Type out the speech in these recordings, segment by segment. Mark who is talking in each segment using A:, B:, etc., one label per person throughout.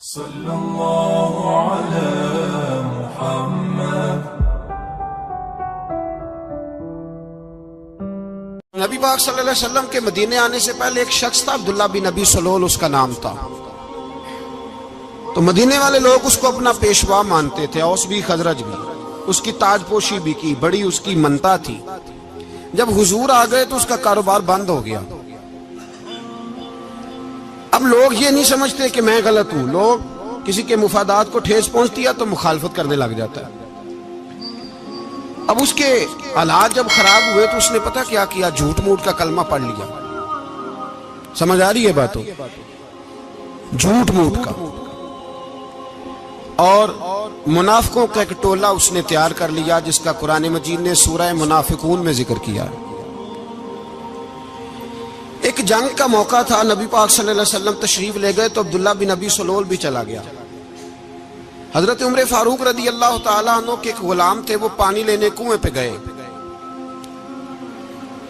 A: صلی اللہ علی محمد۔
B: نبی پاک صلی اللہ علیہ وسلم کے مدینے آنے سے پہلے ایک شخص تھا، عبداللہ بن ابی سلول اس کا نام تھا۔ تو مدینے والے لوگ اس کو اپنا پیشوا مانتے تھے، اوس بھی خزرج بھی، اس کی تاج پوشی بھی کی، بڑی اس کی منتا تھی۔ جب حضور آ گئے تو اس کا کاروبار بند ہو گیا۔ اب لوگ یہ نہیں سمجھتے کہ میں غلط ہوں، لوگ کسی کے مفادات کو ٹھیس پہنچتی ہے تو مخالفت کرنے لگ جاتا ہے۔ اب اس کے حالات جب خراب ہوئے تو اس نے پتہ کیا کیا، جھوٹ موٹ کا کلمہ پڑھ لیا۔ سمجھ آ رہی ہے باتوں؟ جھوٹ موٹ کا، اور منافقوں کا ایک ٹولہ اس نے تیار کر لیا جس کا قرآن مجید نے سورہ منافقون میں ذکر کیا۔ ایک جنگ کا موقع تھا، نبی پاک صلی اللہ علیہ وسلم تشریف لے گئے تو عبداللہ بن ابی سلول بھی چلا گیا۔ حضرت عمر فاروق رضی اللہ تعالیٰ عنہ کے ایک غلام تھے، وہ پانی لینے کنویں پہ گئے۔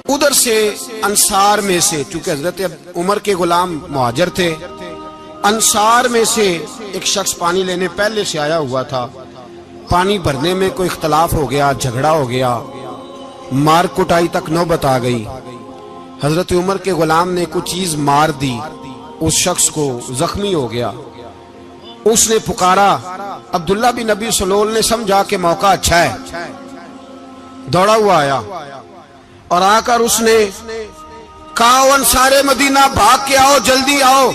B: ادھر سے انصار میں سے، چونکہ حضرت عمر کے غلام مہاجر تھے، انصار میں سے ایک شخص پانی لینے پہلے سے آیا ہوا تھا۔ پانی بھرنے میں کوئی اختلاف ہو گیا، جھگڑا ہو گیا، مار کٹائی تک نوبت آ گئی۔ حضرت عمر کے غلام نے کچھ چیز مار دی، اس شخص کو زخمی ہو گیا۔ اس نے پکارا، عبداللہ بن ابی سلول نے سمجھا کہ موقع اچھا ہے، دوڑا ہوا آیا اور آ کر اس نے کہا، انصار مدینہ بھاگ کے آؤ، جلدی آؤ،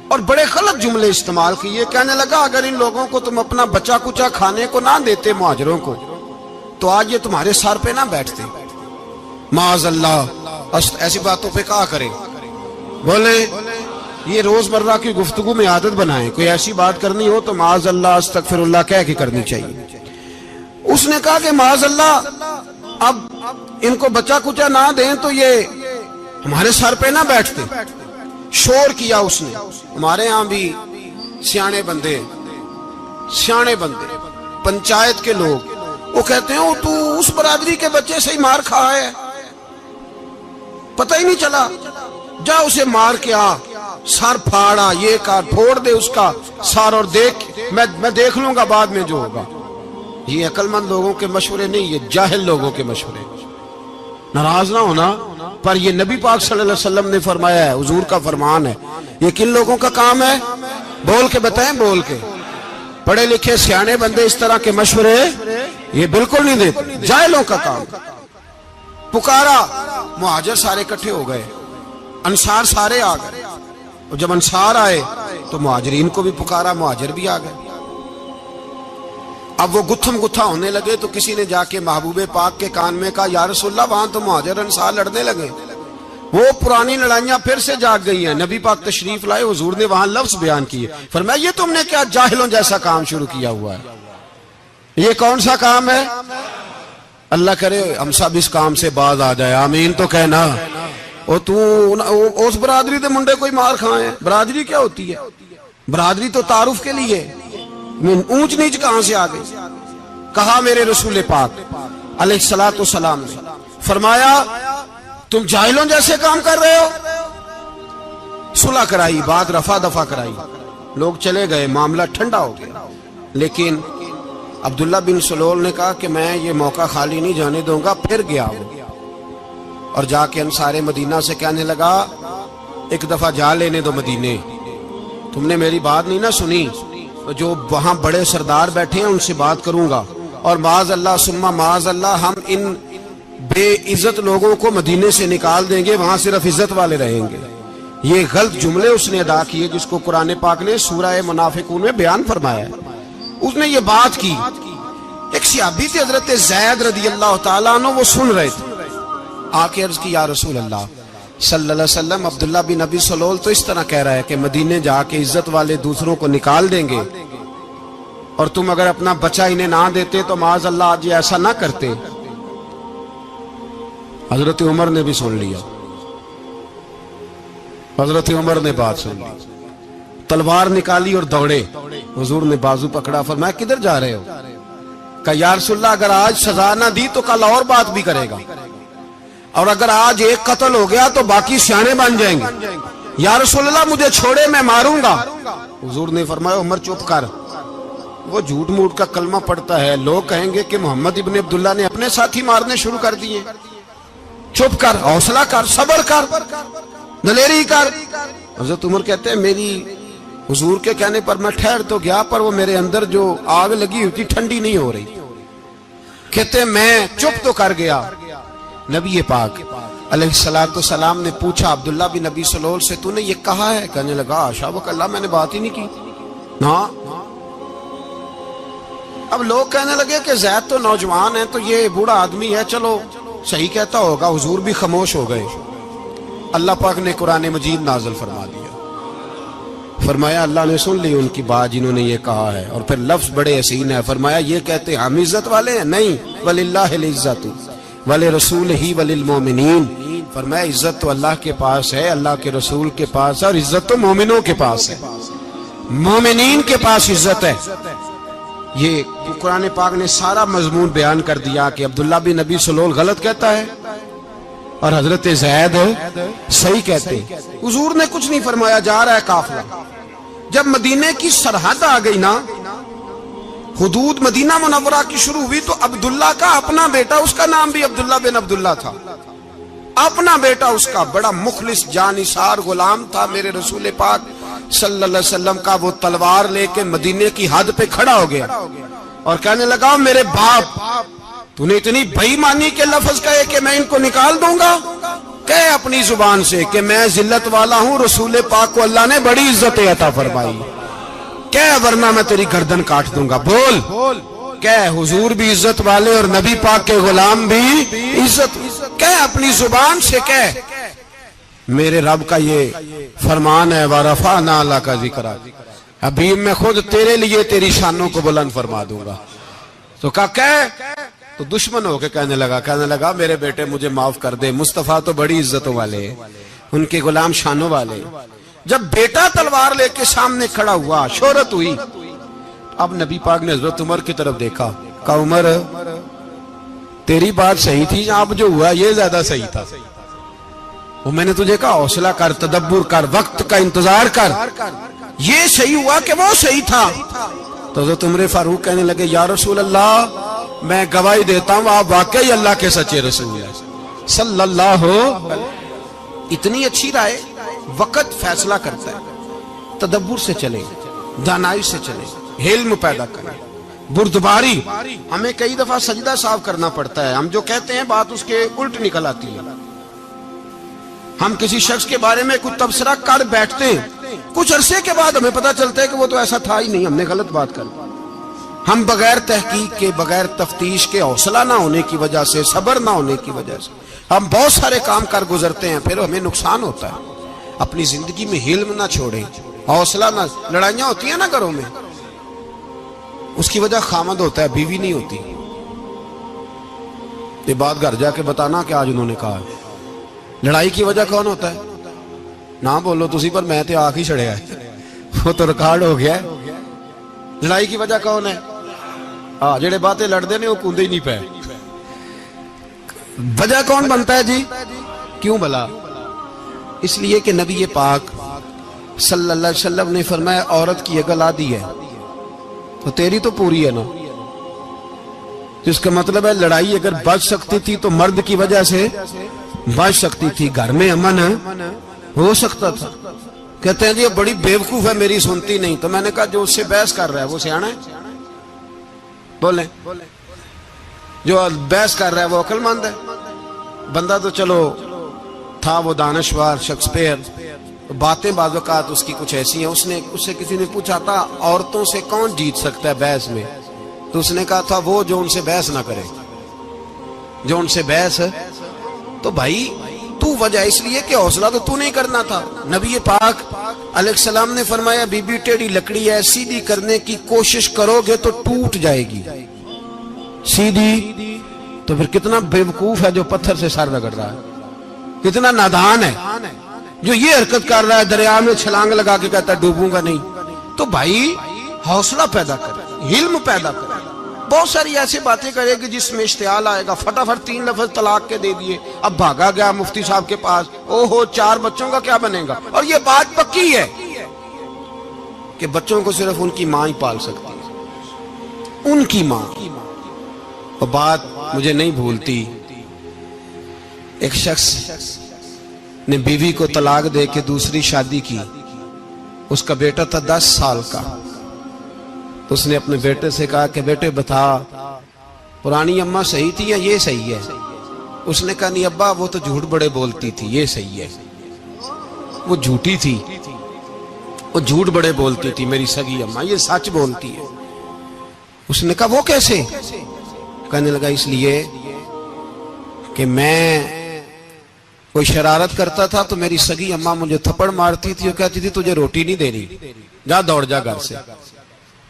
B: اور بڑے غلط جملے استعمال کیے۔ کہنے لگا اگر ان لوگوں کو تم اپنا بچا کچا کھانے کو نہ دیتے مہاجروں کو تو آج یہ تمہارے سر پہ نہ بیٹھتے۔ معاذ اللہ، ایسی باتوں پہ کہا کرے، بولے یہ روزمرہ کی گفتگو میں عادت بنائیں، کوئی ایسی بات کرنی ہو تو معاذ اللہ استغفر اللہ کہہ کے کرنی چاہیے۔ اس نے کہا کہ معاذ اللہ اب ان کو بچا کچا نہ دیں تو یہ ہمارے سر پہ نہ بیٹھتے۔ شور کیا اس نے۔ ہمارے ہاں بھی سیانے بندے پنچایت کے لوگ وہ کہتے ہیں تو اس برادری کے بچے سے ہی مار کھا ہے، پتہ ہی نہیں چلا، جا اسے مار کے آ، سر پھاڑا، یہ کار پھوڑ دے اس کا سر، اور دیکھ میں دیکھ لوں گا بعد میں جو ہوگا۔ یہ عقل مند لوگوں کے مشورے نہیں، یہ جاہل لوگوں کے مشورے۔ ناراض نہ ہونا، پر یہ نبی پاک صلی اللہ علیہ وسلم نے فرمایا ہے، حضور کا فرمان ہے۔ یہ کن لوگوں کا کام ہے؟ بول کے بتائیں، بول کے۔ پڑھے لکھے سیانے بندے اس طرح کے مشورے یہ بالکل نہیں دیتے، جاہلوں کا کام۔ پکارا، مہاجر سارے اکٹھے ہو گئے، انصار سارے آ گئے، اور جب انصار آئے تو مہاجرین کو بھی پکارا، مہاجر بھی آ گئے۔ اب وہ گتھم گتھا ہونے لگے تو کسی نے جا کے محبوب پاک کے کان میں کہا، یا رسول اللہ وہاں تو مہاجر انصار لڑنے لگے، وہ پرانی لڑائیاں پھر سے جاگ گئی ہیں۔ نبی پاک تشریف لائے، حضور نے وہاں لفظ بیان کیے، فرمایا یہ تم نے کیا جاہلوں جیسا کام شروع کیا ہوا ہے؟ یہ کون سا کام ہے؟ اللہ کرے ہم سب اس کام سے باز آ جائے، آمین تو کہنا۔ اور تو اس برادری دے منڈے کوئی مار کھائے، برادری کیا ہوتی ہے؟ برادری تو تعارف کے لیے، اونچ نیچ کہاں سے آ گئی؟ کہا میرے رسول پاک علیہ الصلوۃ والسلام نے فرمایا تم جاہلوں جیسے کام کر رہے ہو۔ صلح کرائی، بات رفع دفع کرائی، لوگ چلے گئے، معاملہ ٹھنڈا ہو گیا۔ لیکن عبداللہ بن سلول نے کہا کہ میں یہ موقع خالی نہیں جانے دوں گا۔ پھر گیا اور جا کے انصار مدینہ سے کہنے لگا، ایک دفعہ جا لینے دو مدینے، تم نے میری بات نہیں نہ سنی تو جو وہاں بڑے سردار بیٹھے ہیں ان سے بات کروں گا، اور معاذ اللہ ثم معاذ اللہ ہم ان بے عزت لوگوں کو مدینے سے نکال دیں گے، وہاں صرف عزت والے رہیں گے۔ یہ غلط جملے اس نے ادا کیے جس کو قرآن پاک نے سورہ منافقون میں بیان فرمایا ہے۔ اس نے یہ بات کی۔ ایک صحابی تھے حضرت زید رضی اللہ تعالیٰ عنہ، وہ سن رہے تھے، آ کے عرض کی، یا رسول اللہ صلی اللہ علیہ وسلم عبداللہ بن ابی سلول تو اس طرح کہہ رہا ہے کہ مدینے جا کے عزت والے دوسروں کو نکال دیں گے، اور تم اگر اپنا بچہ انہیں نہ دیتے تو معاذ اللہ آج ایسا نہ کرتے۔ حضرت عمر نے بھی سن لیا، حضرت عمر نے بات سن لی، تلوار نکالی اور دوڑے۔ حضور نے بازو پکڑا، فرمایا کدھر جا رہے ہو؟ کہا یا رسول اللہ اگر آج سزا نہ دی تو کل اور بات بھی کرے گا، اور اگر آج ایک قتل ہو گیا تو باقی سیانے بن جائیں گے۔ یا رسول اللہ مجھے چھوڑے میں ماروں گا. حضور نے فرمایا عمر چپ کر, وہ جھوٹ موٹ کا کلمہ پڑھتا ہے, لوگ کہیں گے کہ محمد ابن عبداللہ نے اپنے ساتھی مارنے شروع کر دیے. چپ کر, حوصلہ کر, صبر کر, دلیری کر. حضرت عمر کہتے ہیں میری حضور کے کہنے پر میں ٹھہر تو گیا, پر وہ میرے اندر جو آگ لگی ہوئی تھی ٹھنڈی نہیں ہو رہی. کہتے ہیں میں چپ تو کر گیا. نبی پاک علیہ الصلوۃ والسلام نے پوچھا عبداللہ بن نبی سلول سے, تو نے یہ کہا ہے؟ کہنے لگا شابک اللہ, میں نے بات ہی نہیں کی. ہاں. اب لوگ کہنے لگے کہ زید تو نوجوان ہے, تو یہ بوڑھا آدمی ہے, چلو صحیح کہتا ہوگا. حضور بھی خاموش ہو گئے. اللہ پاک نے قرآن مجید نازل فرما دیا. فرمایا اللہ نے سن لی ان کی بات جنہوں نے یہ کہا ہے. اور پھر لفظ بڑے حسین ہے. فرمایا یہ کہتے ہم عزت والے ہیں؟ نہیں, وللہ العزت ولرسولہ وللمؤمنین. فرمایا عزت تو اللہ کے پاس ہے, اللہ کے رسول کے پاس ہے, اور عزت تو مومنوں کے پاس ہے, مومنین کے پاس عزت ہے. یہ قرآن پاک نے سارا مضمون بیان کر دیا کہ عبداللہ بن نبی سلول غلط کہتا ہے اور حضرت زید صحیح کہتے. حضور نے کچھ نہیں فرمایا, جا رہا ہے قافلہ. جب مدینے کی سرحد آ گئی نا, حدود مدینہ منورہ کی شروع ہوئی, تو عبداللہ کا اپنا بیٹا, اس کا نام بھی عبداللہ بن عبداللہ تھا, اپنا بیٹا اس کا بڑا مخلص جانثار غلام تھا میرے رسول پاک صلی اللہ علیہ وسلم کا. وہ تلوار لے کے مدینے کی حد پہ کھڑا ہو گیا اور کہنے لگا میرے باپ, تو نے اتنی بے ایمانی کے لفظ کہے کہ میں ان کو نکال دوں گا. کہے اپنی زبان سے کہ میں ذلت والا ہوں, رسول پاک کو اللہ نے بڑی عزت عطا فرمائی, کہے ورنہ میں تیری گردن کاٹ دوں گا. بول. کہے حضور بھی عزت والے اور نبی پاک کے غلام بھی عزت. کہے اپنی زبان سے, کہے میرے رب کا یہ فرمان ہے وَرَفَعْنَا لَكَ ذِكْرَكَ, ابھی میں خود تیرے لیے تیری شانوں کو بلند فرما دوں گا. تو کہا تو دشمن ہو کے کہنے لگا میرے بیٹے مجھے معاف کر دے, مصطفیٰ تو بڑی عزتوں والے, ان کے غلام شانوں والے. جب بیٹا تلوار لے کے سامنے کھڑا ہوا, شہرت ہوئی, اب نبی پاک نے حضرت عمر کی طرف دیکھا, کہا عمر تیری بات صحیح تھی, اب جو ہوا یہ زیادہ صحیح تھا. وہ میں نے تجھے کہا حوصلہ کر, تدبر کر, وقت کا انتظار کر, یہ صحیح ہوا کہ وہ صحیح تھا. تو حضرت عمر فاروق کہنے لگے یا رسول اللہ میں گواہی دیتا ہوں آپ واقعی اللہ کے سچے رسول ہیں صلی اللہ علیہ. اتنی اچھی رائے. وقت فیصلہ کرتا ہے, تدبر سے چلے, دانائی سے چلے, علم پیدا کریں, بردباری. ہمیں کئی دفعہ سجدہ صاف کرنا پڑتا ہے, ہم جو کہتے ہیں بات اس کے الٹ نکل آتی ہے. ہم کسی شخص کے بارے میں کچھ تبصرہ کر بیٹھتے ہیں, کچھ عرصے کے بعد ہمیں پتہ چلتا ہے کہ وہ تو ایسا تھا ہی نہیں, ہم نے غلط بات کر. ہم بغیر تحقیق کے, بغیر تفتیش کے, حوصلہ نہ ہونے کی وجہ سے, صبر نہ ہونے کی وجہ سے ہم بہت سارے کام کر گزرتے ہیں, پھر ہمیں نقصان ہوتا ہے. اپنی زندگی میں حلم نہ چھوڑیں, حوصلہ نہ. لڑائیاں ہوتی ہیں نا گھروں میں, اس کی وجہ خامد ہوتا ہے, بیوی نہیں ہوتی. یہ بات گھر جا کے بتانا کہ آج انہوں نے کہا. لڑائی کی وجہ کون ہوتا ہے؟ نہ بولو تسی, پر میں تے آنکھ ہی چھڑیا ہے, وہ تو ریکارڈ ہو گیا ہے. لڑائی کی وجہ کون ہے؟ جڑے باتیں لڑتے ہیں وہ کندے ہی نہیں پے. وجہ کون بنتا ہے جی؟ کیوں بلا؟ اس لیے کہ نبی پاک صلی اللہ علیہ وسلم نے فرمایا عورت کی عقل آدھی ہے, تو تیری تو پوری ہے نا. جس کا مطلب ہے لڑائی اگر بچ سکتی تھی تو مرد کی وجہ سے بچ سکتی تھی, گھر میں امن ہو سکتا تھا. کہتے ہیں جی یہ بڑی بیوقوف ہے, میری سنتی نہیں. تو میں نے کہا جو اس سے بحث کر رہا ہے وہ سیانا ہے؟ بولیں. جو بحث کر رہا ہے وہ عقل مند ہے. بندہ تو چلو تھا وہ دانشور شیکسپیئر, باتیں بعض اوقات اس کی کچھ ایسی ہیں. اس سے کسی نے پوچھا تھا عورتوں سے کون جیت سکتا ہے بحث میں, تو اس نے کہا تھا وہ جو ان سے بحث نہ کرے, جو ان سے بحث. تو بھائی تو وجہ اس لیے کہ حوصلہ تو نہیں کرنا تھا. نبی پاک علیہ السلام نے فرمایا بی بی ٹیڑھی لکڑی ہے, سیدھی کرنے کی کوشش کرو گے تو ٹوٹ جائے گی. سیدھی تو پھر کتنا بیوقوف ہے جو پتھر سے سر رگڑ رہا ہے, کتنا نادان ہے جو یہ حرکت کر رہا ہے, دریا میں چھلانگ لگا کے کہتا ہے ڈوبوں گا نہیں. تو بھائی حوصلہ پیدا کر, علم پیدا کر, بہت ساری ایسی باتیں کرے گی جس میں اشتعال آئے گا، فٹافٹ 3 لفظ طلاق کے دے دیے، اب بھاگا گیا مفتی صاحب کے پاس، او ہو 4 بچوں کا کیا بنے گا؟ اور یہ بات پکی ہے کہ بچوں کو صرف ان کی ماں ہی پال سکتی ہے، ان کی ماں۔ اور بات مجھے نہیں بھولتی، ایک شخص نے بیوی کو طلاق دے کے دوسری شادی کی، اس کا بیٹا تھا 10 سال کا، تو اس نے اپنے بیٹے سے کہا کہ بیٹے بتا پرانی اماں صحیح تھی یا یہ صحیح ہے؟ اس نے کہا نہیں ابا وہ تو جھوٹ بڑے بولتی تھی، یہ صحیح ہے۔ وہ جھوٹی تھی، وہ جھوٹ بڑے بولتی تھی میری سگی اماں، یہ سچ بولتی ہے۔ اس نے کہا وہ کیسے؟ کہنے لگا اس لیے کہ میں کوئی شرارت کرتا تھا تو میری سگی اماں مجھے تھپڑ مارتی تھی اور کہتی تھی تجھے روٹی نہیں دے رہی، جا دوڑ جا گھر سے۔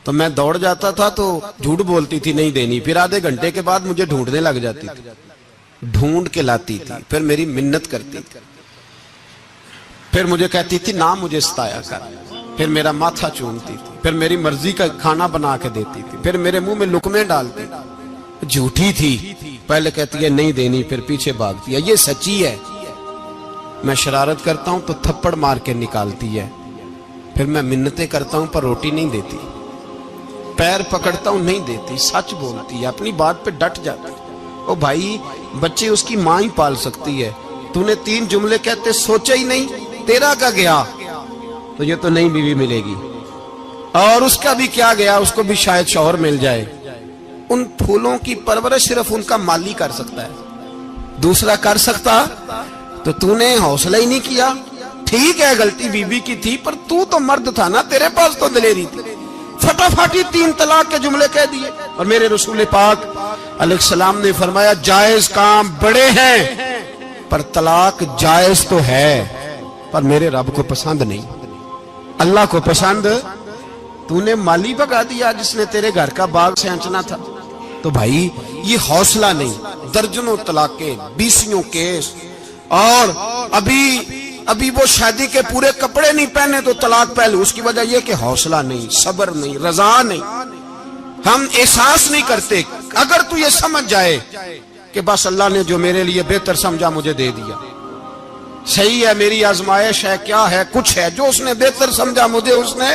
B: تو میں دوڑ جاتا تھا تو جھوٹ بولتی تھی نہیں دینی، پھر آدھے گھنٹے کے بعد مجھے ڈھونڈنے لگ جاتی تھی، ڈھونڈ کے لاتی تھی، پھر میری منت کرتی تھی، پھر مجھے کہتی تھی نہ مجھے ستایا کر، پھر میرا ماتھا چومتی تھی، پھر میری مرضی کا کھانا بنا کے دیتی تھی، پھر میرے منہ میں لقمے ڈالتی تھی۔ جھوٹی تھی، پہلے کہتی ہے نہیں دینی، پھر پیچھے بھاگتی ہے۔ یہ سچی ہے، میں شرارت کرتا ہوں تو تھپڑ مار کے نکالتی ہے، پھر میں منتیں کرتا ہوں پر روٹی نہیں دیتی، پیر پکڑتا ہوں نہیں دیتی، سچ بولتی ہے، اپنی بات پہ ڈٹ جاتی ہے۔ او بھائی بچے اس کی ماں ہی پال سکتی ہے، تو نے 3 جملے کہتے سوچا ہی نہیں، تیرا کا گیا تو یہ تو نئی بیوی ملے گی، اور اس کا بھی کیا گیا، اس کو بھی شاید شوہر مل جائے۔ ان پھولوں کی پرورش صرف ان کا مالی کر سکتا ہے، دوسرا کر سکتا تو نے حوصلہ ہی نہیں کیا۔ ٹھیک ہے غلطی بیوی کی تھی پر تو مرد تھا نا، تیرے پاس تو دلیری تھی، فٹافٹ 3 طلاق کے جملے کہہ دیے۔ اور میرے رسول پاک علیہ السلام نے فرمایا جائز کام بڑے ہیں پر طلاق جائز تو ہے پر میرے رب کو پسند نہیں، اللہ کو پسند۔ تو نے مالی بگا دیا جس نے تیرے گھر کا باغ سینچنا تھا۔ تو بھائی یہ حوصلہ نہیں، درجنوں طلاقیں، 20 کیس، اور ابھی وہ شادی کے پورے کپڑے نہیں پہنے تو طلاق پہلے، اس کی وجہ یہ کہ حوصلہ نہیں، صبر نہیں، رضا نہیں، ہم احساس نہیں کرتے۔ اگر تو یہ سمجھ جائے کہ بس اللہ نے جو میرے لیے بہتر سمجھا مجھے دے دیا، صحیح ہے میری آزمائش ہے، کیا ہے کچھ ہے جو اس نے بہتر سمجھا مجھے، اس نے،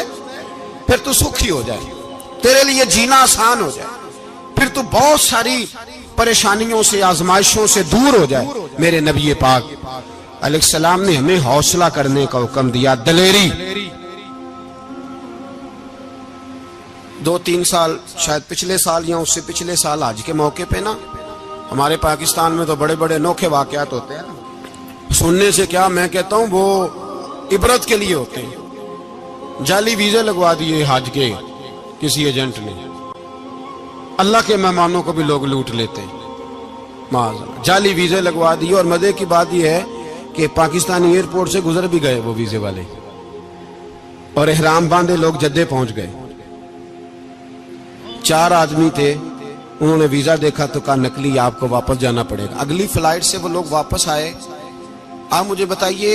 B: پھر تو سکھی ہو جائے، تیرے لیے جینا آسان ہو جائے، پھر تو بہت ساری پریشانیوں سے آزمائشوں سے دور ہو جائے۔ میرے نبی پاک علیہ السلام نے ہمیں حوصلہ کرنے کا حکم دیا، دلیری۔ 2-3 سال شاید پچھلے سال یا اس سے پچھلے سال حج کے موقع پہ نا، ہمارے پاکستان میں تو بڑے بڑے انوکھے واقعات ہوتے ہیں، سننے سے کیا میں کہتا ہوں وہ عبرت کے لیے ہوتے ہیں۔ جعلی ویزے لگوا دیے حج کے کسی ایجنٹ نے، اللہ کے مہمانوں کو بھی لوگ لوٹ لیتے ہیں، معاذ، جعلی ویزے لگوا دیے۔ اور مزے کی بات یہ ہے کہ پاکستانی ایئرپورٹ سے گزر بھی گئے وہ ویزے والے، اور احرام باندھے لوگ جدے پہنچ گئے۔ 4 آدمی تھے، انہوں نے ویزا دیکھا تو کہا نقلی آپ کو واپس جانا پڑے گا۔ اگلی فلائٹ سے وہ لوگ واپس آئے۔ آپ مجھے بتائیے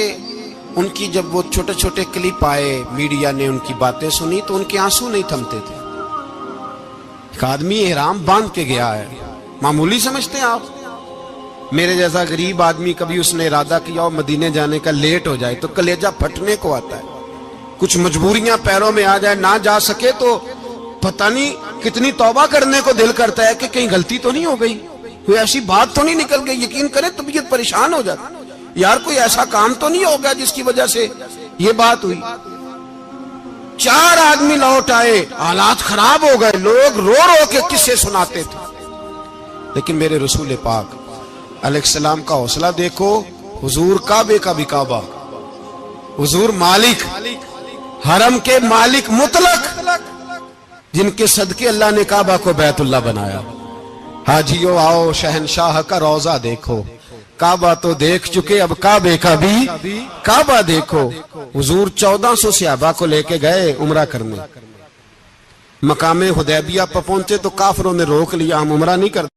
B: ان کی جب وہ چھوٹے چھوٹے کلپ آئے، میڈیا نے ان کی باتیں سنی تو ان کے آنسو نہیں تھمتے تھے۔ ایک آدمی احرام باندھ کے گیا ہے، معمولی سمجھتے ہیں آپ؟ میرے جیسا غریب آدمی کبھی اس نے ارادہ کیا اور مدینے جانے کا لیٹ ہو جائے تو کلیجہ پھٹنے کو آتا ہے، کچھ مجبوریاں پیروں میں آ جائے، نہ جا سکے تو پتہ نہیں کتنی توبہ کرنے کو دل کرتا ہے کہ کہیں غلطی تو نہیں ہو گئی، کوئی ایسی بات تو نہیں نکل گئی۔ یقین کریں طبیعت پریشان ہو جاتی، یار کوئی ایسا کام تو نہیں ہوگا جس کی وجہ سے یہ بات ہوئی۔ 4 آدمی لوٹ آئے، حالات خراب ہو گئے، لوگ رو رو کے قصے سناتے تھے، لیکن میرے رسول پاک علیہ السلام کا حوصلہ دیکھو۔ حضور کعبے کا بھی کعبہ، حضور مالک، حرم کے مالک مطلق، جن کے صدقے اللہ نے کعبہ کو بیت اللہ بنایا۔ حاجیو آؤ شہنشاہ کا روضہ دیکھو، کعبہ تو دیکھ چکے اب کعبے کا بھی کعبہ دیکھو۔ حضور 1400 صحابہ کو لے کے گئے عمرہ کرنے، مقام حدیبیہ پر پہنچے تو کافروں نے روک لیا، ہم عمرہ نہیں کرتے،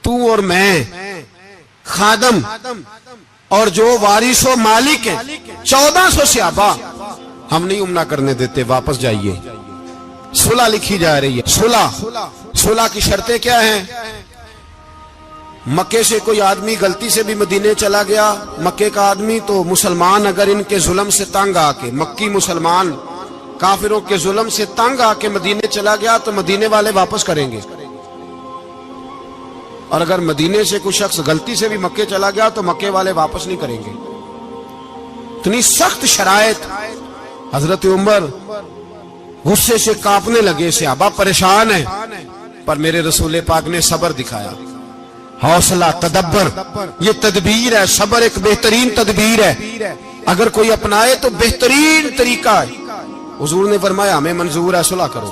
B: تو اور میں خادم اور جو وارث و مالک ہیں 1400 صحابہ، ہم نہیں عمرہ کرنے دیتے، واپس جائیے۔ صلح لکھی جا رہی ہے. صلح کی شرطیں کیا ہیں؟ مکے سے کوئی آدمی غلطی سے بھی مدینے چلا گیا، مکے کا آدمی، تو مسلمان اگر ان کے ظلم سے تنگ آ کے، مکی مسلمان کافروں کے ظلم سے تنگ آ کے مدینے چلا گیا تو مدینے والے واپس کریں گے. اور اگر مدینے سے کوئی شخص غلطی سے بھی مکے چلا گیا تو مکے والے واپس نہیں کریں گے. اتنی سخت شرائط. حضرت عمر غصے سے کانپنے لگے، صحابہ پریشان ہیں، پر میرے رسول پاک نے صبر دکھایا، حوصلہ، تدبر. یہ تدبیر ہے، صبر ایک بہترین تدبیر ہے، اگر کوئی اپنائے تو بہترین طریقہ ہے. حضور نے فرمایا ہمیں منظور ہے، صلح کرو.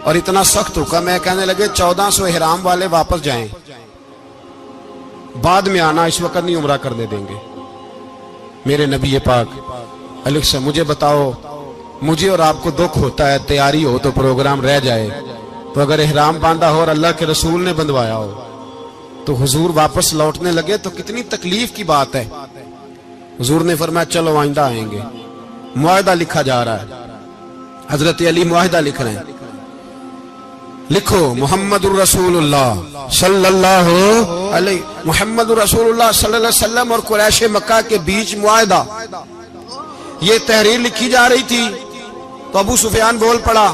B: اور اتنا سخت حکم ہے، کہنے لگے 1400 احرام والے واپس جائیں، بعد میں آنا، اس وقت نہیں عمرہ کرنے دیں گے. میرے نبی پاک علیہ السلام، مجھے بتاؤ، مجھے اور آپ کو دکھ ہوتا ہے تیاری ہو تو پروگرام رہ جائے، تو اگر احرام باندھا ہو اور اللہ کے رسول نے بندھوایا ہو تو حضور واپس لوٹنے لگے تو کتنی تکلیف کی بات ہے. حضور نے فرمایا چلو آئندہ آئیں گے. معاہدہ لکھا جا رہا ہے، حضرت علی معاہدہ لکھ رہے ہیں. لکھو محمد الرسول اللہ صلی اللہ علیہ، محمد الرسول اللہ صلی اللہ علیہ وسلم اور قریش مکہ کے بیچ معاہدہ. یہ تحریر لکھی جا رہی تھی تو ابو سفیان بول پڑا،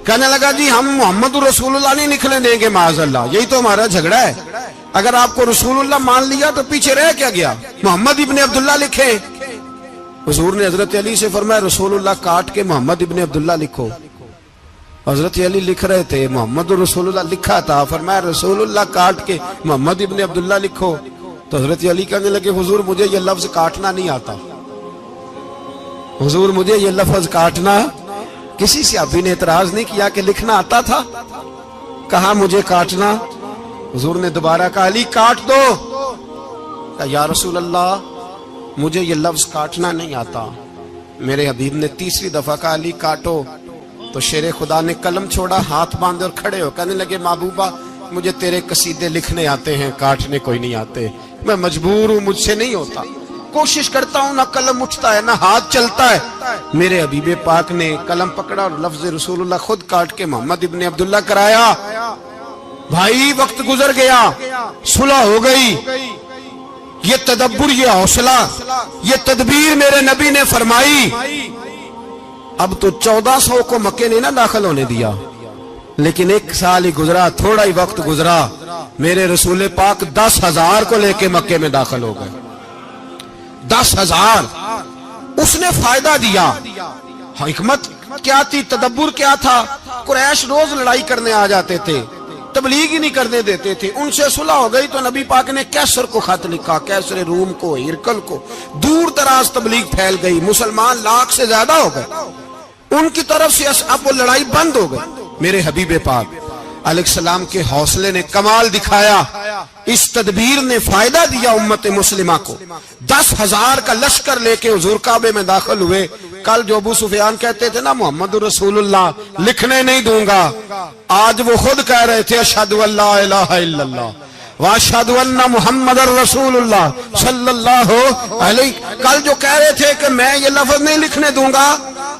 B: کہنے لگا جی ہم محمد الرسول اللہ نہیں لکھنے دیں گے معاذ اللہ، یہی تو ہمارا جھگڑا ہے. اگر آپ کو رسول اللہ مان لیا تو پیچھے رہ کیا گیا، محمد ابن عبداللہ لکھیں. حضور نے حضرت علی سے فرمایا رسول اللہ کاٹ کے محمد ابن عبداللہ لکھو. حضرت علی لکھ رہے تھے، محمد رسول اللہ لکھا تھا، فرمایا رسول اللہ کاٹ کے محمد ابن عبداللہ لکھو. تو حضرت علی کہنے لگے حضور مجھے یہ لفظ کاٹنا نہیں آتا، حضور مجھے یہ لفظ کاٹنا. کسی صحابی نے اعتراض نہیں کیا کہ لکھنا آتا تھا، کہا مجھے کاٹنا. حضور نے دوبارہ کہا علی کاٹ دو. کہا یا رسول اللہ مجھے یہ لفظ کاٹنا نہیں آتا. میرے حبیب نے تیسری دفعہ کہا علی کاٹو. تو شیر خدا نے قلم چھوڑا، ہاتھ باندھے اور کھڑے ہو کہنے لگے محبوبہ مجھے تیرے قصیدے لکھنے آتے ہیں، کاٹنے کوئی نہیں آتے، میں مجبور ہوں، مجھ سے نہیں ہوتا، کوشش کرتا ہوں، نہ قلم اٹھتا ہے نہ ہاتھ چلتا ہے. میرے حبیب پاک نے قلم پکڑا اور لفظ رسول اللہ خود کاٹ کے محمد ابن عبداللہ کرایا. بھائی وقت گزر گیا، صلح ہو گئی. یہ تدبر، یہ حوصلہ، یہ تدبیر میرے نبی نے فرمائی. اب تو 1400 کو مکے نے نہ داخل ہونے دیا، لیکن ایک سال ہی گزرا، تھوڑا ہی وقت گزرا، میرے رسول پاک 10,000 کو لے کے مکے میں داخل ہو گئے. 10,000. اس نے فائدہ دیا. حکمت کیا تھی، تدبر کیا تھا؟ قریش روز لڑائی کرنے آ جاتے تھے، تبلیغ ہی نہیں کرنے دیتے تھے. ان سے صلح ہو گئی تو نبی پاک نے کیسر کو خط لکھا، کیسر روم کو، ہرکل کو. دور دراز تبلیغ پھیل گئی، مسلمان 100,000 سے زیادہ ہو گئے. ان کی طرف سے اب وہ لڑائی بند ہو گئی. میرے حبیب پاک علیہ السلام کے حوصلے نے کمال دکھایا، اس تدبیر نے فائدہ دیا امت مسلمہ کو. 10,000 کا لشکر لے کے حضور کعبے میں داخل ہوئے. کل جو ابو سفیان کہتے تھے نا محمد رسول اللہ لکھنے نہیں دوں گا، آج وہ خود کہہ رہے تھے اشہد ان لا الہ الا اللہ واشہد ان محمد رسول اللہ صلی اللہ علیہ. کل جو کہہ رہے تھے کہ میں یہ لفظ نہیں لکھنے دوں گا،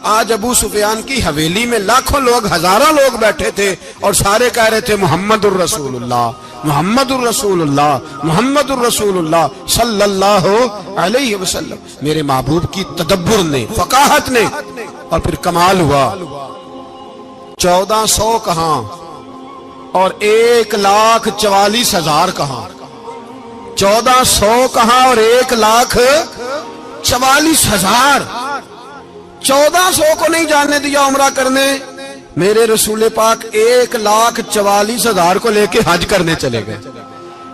B: آج ابو سفیان کی حویلی میں لاکھوں لوگ، ہزاروں لوگ بیٹھے تھے اور سارے کہہ رہے تھے محمد الرسول اللہ محمد الرسول اللہ محمد الرسول اللہ صلی اللہ علیہ وسلم. میرے محبوب کی تدبر نے، فقاہت نے، اور پھر کمال ہوا. 1400 کہاں اور 1,44,000 کہاں، 1400 کہاں اور 1,44,000. 1400 کو نہیں جانے دیا عمرہ کرنے. میرے رسول پاک 1,44,000 کو لے کے حج کرنے چلے گئے.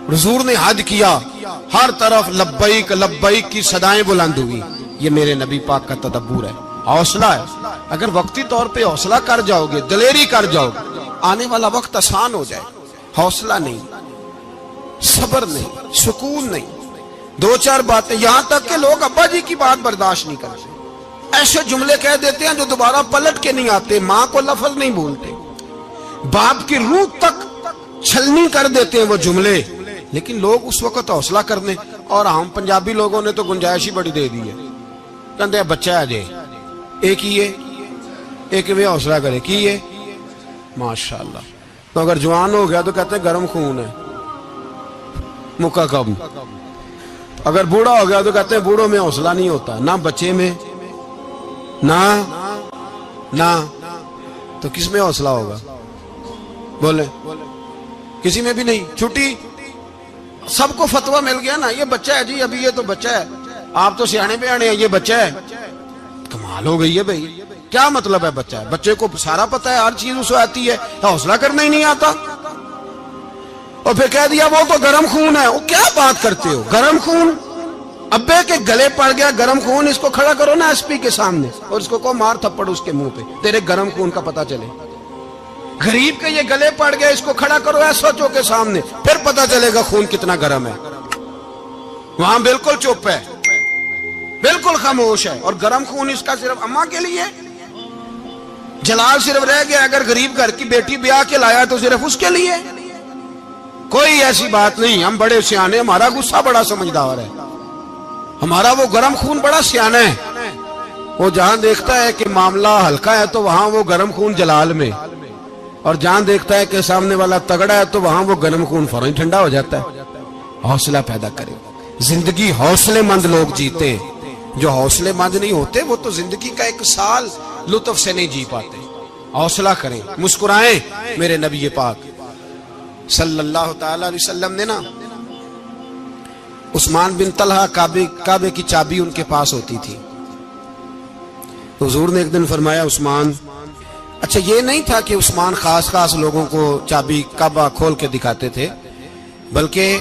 B: حضور نے حج کیا، ہر طرف لبیک لبیک کی صدائیں بلند ہوئی. یہ میرے نبی پاک کا تدبر ہے، حوصلہ ہے. اگر وقتی طور پہ حوصلہ کر جاؤ گے، دلیری کر جاؤ گے، آنے والا وقت آسان ہو جائے. حوصلہ نہیں، صبر نہیں، سکون نہیں. 2-4 باتیں، یہاں تک کہ لوگ ابا جی کی بات برداشت نہیں کرتے، ایسے جملے کہہ دیتے ہیں جو دوبارہ پلٹ کے نہیں آتے. ماں کو لفظ نہیں بولتے، باپ کی روح تک چھلنی کر دیتے ہیں وہ جملے. لیکن لوگ اس وقت حوصلہ کرنے، اور ہم پنجابی لوگوں نے تو گنجائش ہی بڑی دے دی ہے. کہتے ہیں بچہ ہے جی ایک ہی ہے، ایک میں حوصلہ کرے کی یہ ماشاءاللہ. تو اگر جوان ہو گیا تو کہتے ہیں گرم خون ہے مکہ کم. اگر بوڑھا ہو گیا تو کہتے ہیں بوڑھوں میں حوصلہ نہیں ہوتا، نہ بچے میں نہ تو کس میں حوصلہ ہوگا؟ بولے کسی میں بھی نہیں. چھٹی سب کو فتویٰ مل گیا نا، یہ بچہ ہے جی، ابھی یہ تو بچہ ہے، آپ تو سیانے بیانے ہیں، یہ بچہ ہے. کمال ہو گئی ہے بھائی. کیا مطلب ہے بچہ ہے؟ بچے کو سارا پتہ ہے، ہر چیز اسے آتی ہے، حوصلہ کرنا ہی نہیں آتا. اور پھر کہہ دیا وہ تو گرم خون ہے. وہ کیا بات کرتے ہو؟ گرم خون ابے کے گلے پڑ گیا گرم خون، اس کو کھڑا کرو نا ایس پی کے سامنے اور اس کو مار تھپڑ اس کے منہ پہ، تیرے گرم خون کا پتہ چلے. غریب کے یہ گلے پڑ گئے، اس کو کھڑا کرو ایس ایچ او کے سامنے، پھر پتہ چلے گا خون کتنا گرم ہے. وہاں بالکل چپ ہے، بالکل خاموش ہے. اور گرم خون اس کا صرف اماں کے لیے. جلال صرف رہ گیا اگر غریب گھر کی بیٹی بیاہ کے لایا تو صرف اس کے لیے. کوئی ایسی بات نہیں. ہم بڑے سیانے، ہمارا غصہ بڑا سمجھدار ہے، ہمارا وہ گرم خون بڑا سیانا ہے. وہ جہاں دیکھتا ہے کہ معاملہ ہلکا ہے تو وہاں وہ گرم خون جلال میں، اور جہاں دیکھتا ہے کہ سامنے والا تگڑا ہے تو وہاں وہ گرم خون فوراً ٹھنڈا ہو جاتا ہے. حوصلہ پیدا کرے. زندگی حوصلے مند لوگ جیتے ہیں، جو حوصلے مند نہیں ہوتے وہ تو زندگی کا ایک سال لطف سے نہیں جی پاتے. حوصلہ کریں، مسکرائیں. میرے نبی پاک صلی اللہ تعالی علیہ وسلم نے نا عثمان بن طلحہ کعبے کی چابی ان کے پاس ہوتی تھی. حضور نے ایک دن فرمایا عثمان، اچھا یہ نہیں تھا کہ عثمان خاص لوگوں کو چابی کعبہ کھول کے دکھاتے تھے، بلکہ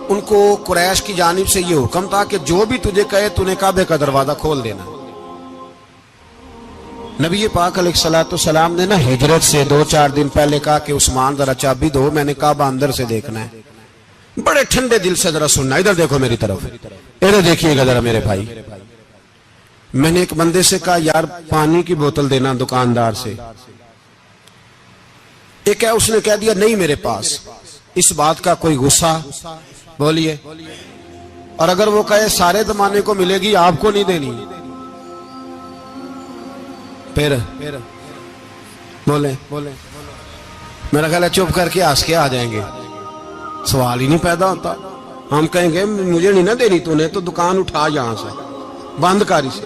B: ان کو قریش کی جانب سے یہ حکم تھا کہ جو بھی تجھے کہے تو نے کعبے کا دروازہ کھول دینا. نبی پاک علیہ الصلوۃ والسلام نے نا ہجرت سے 2-4 دن پہلے کہا کہ عثمان ذرا چابی دو، میں نے کعبہ اندر سے دیکھنا ہے. بڑے ٹھنڈے دل سے ذرا سننا، ادھر دیکھو میری طرف، ادھر دیکھیے گا ذرا میرے بھائی. میں نے ایک بندے سے کہا یار پانی کی بوتل دینا دکاندار سے. ایک ہے اس نے کہہ دیا نہیں میرے پاس. اس بات کا کوئی غصہ؟ بولیے. اور اگر وہ کہے سارے زمانے کو ملے گی آپ کو نہیں دینی، پھر بولے میرا خیال ہے چپ کر کے ہنس کے آ جائیں گے، سوال ہی نہیں پیدا ہوتا. ہم کہیں گے مجھے نہیں نہ دینی تو نے تو دکان اٹھا یہاں سے بند کاری سے.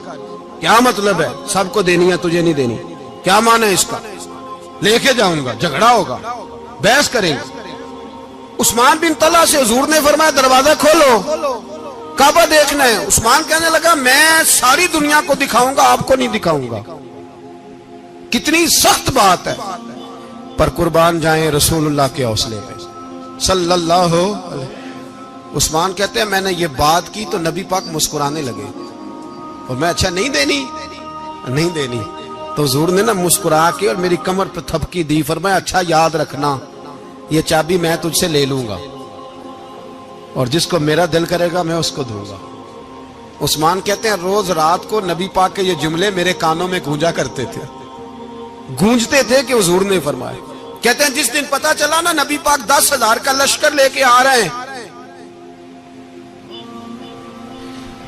B: کیا مطلب ہے سب کو دینی ہے تجھے نہیں دینی؟ کیا معنی ہے اس کا؟ لے کے جاؤں گا، جھگڑا ہوگا، بحث کریں گے. عثمان بن طلحہ سے حضور نے فرمایا دروازہ کھولو، کعبہ دیکھنا ہے. عثمان کہنے لگا میں ساری دنیا کو دکھاؤں گا، آپ کو نہیں دکھاؤں گا. کتنی سخت بات ہے، پر قربان جائیں رسول اللہ کے حوصلے پہ صلی اللہ علیہ. عثمان کہتے ہیں میں نے یہ بات کی تو نبی پاک مسکرانے لگے، اور میں اچھا نہیں دینی تو حضور نے نا مسکرا کے اور میری کمر پہ تھپکی دی، فرمایا اچھا یاد رکھنا یہ چابی میں تجھ سے لے لوں گا اور جس کو میرا دل کرے گا میں اس کو دوں گا. عثمان کہتے ہیں روز رات کو نبی پاک کے یہ جملے میرے کانوں میں گونجتے تھے کہ حضور نے فرمایا. کہتے ہیں جس دن پتا چلا نا نبی پاک 10,000 کا لشکر لے کے آ رہے ہیں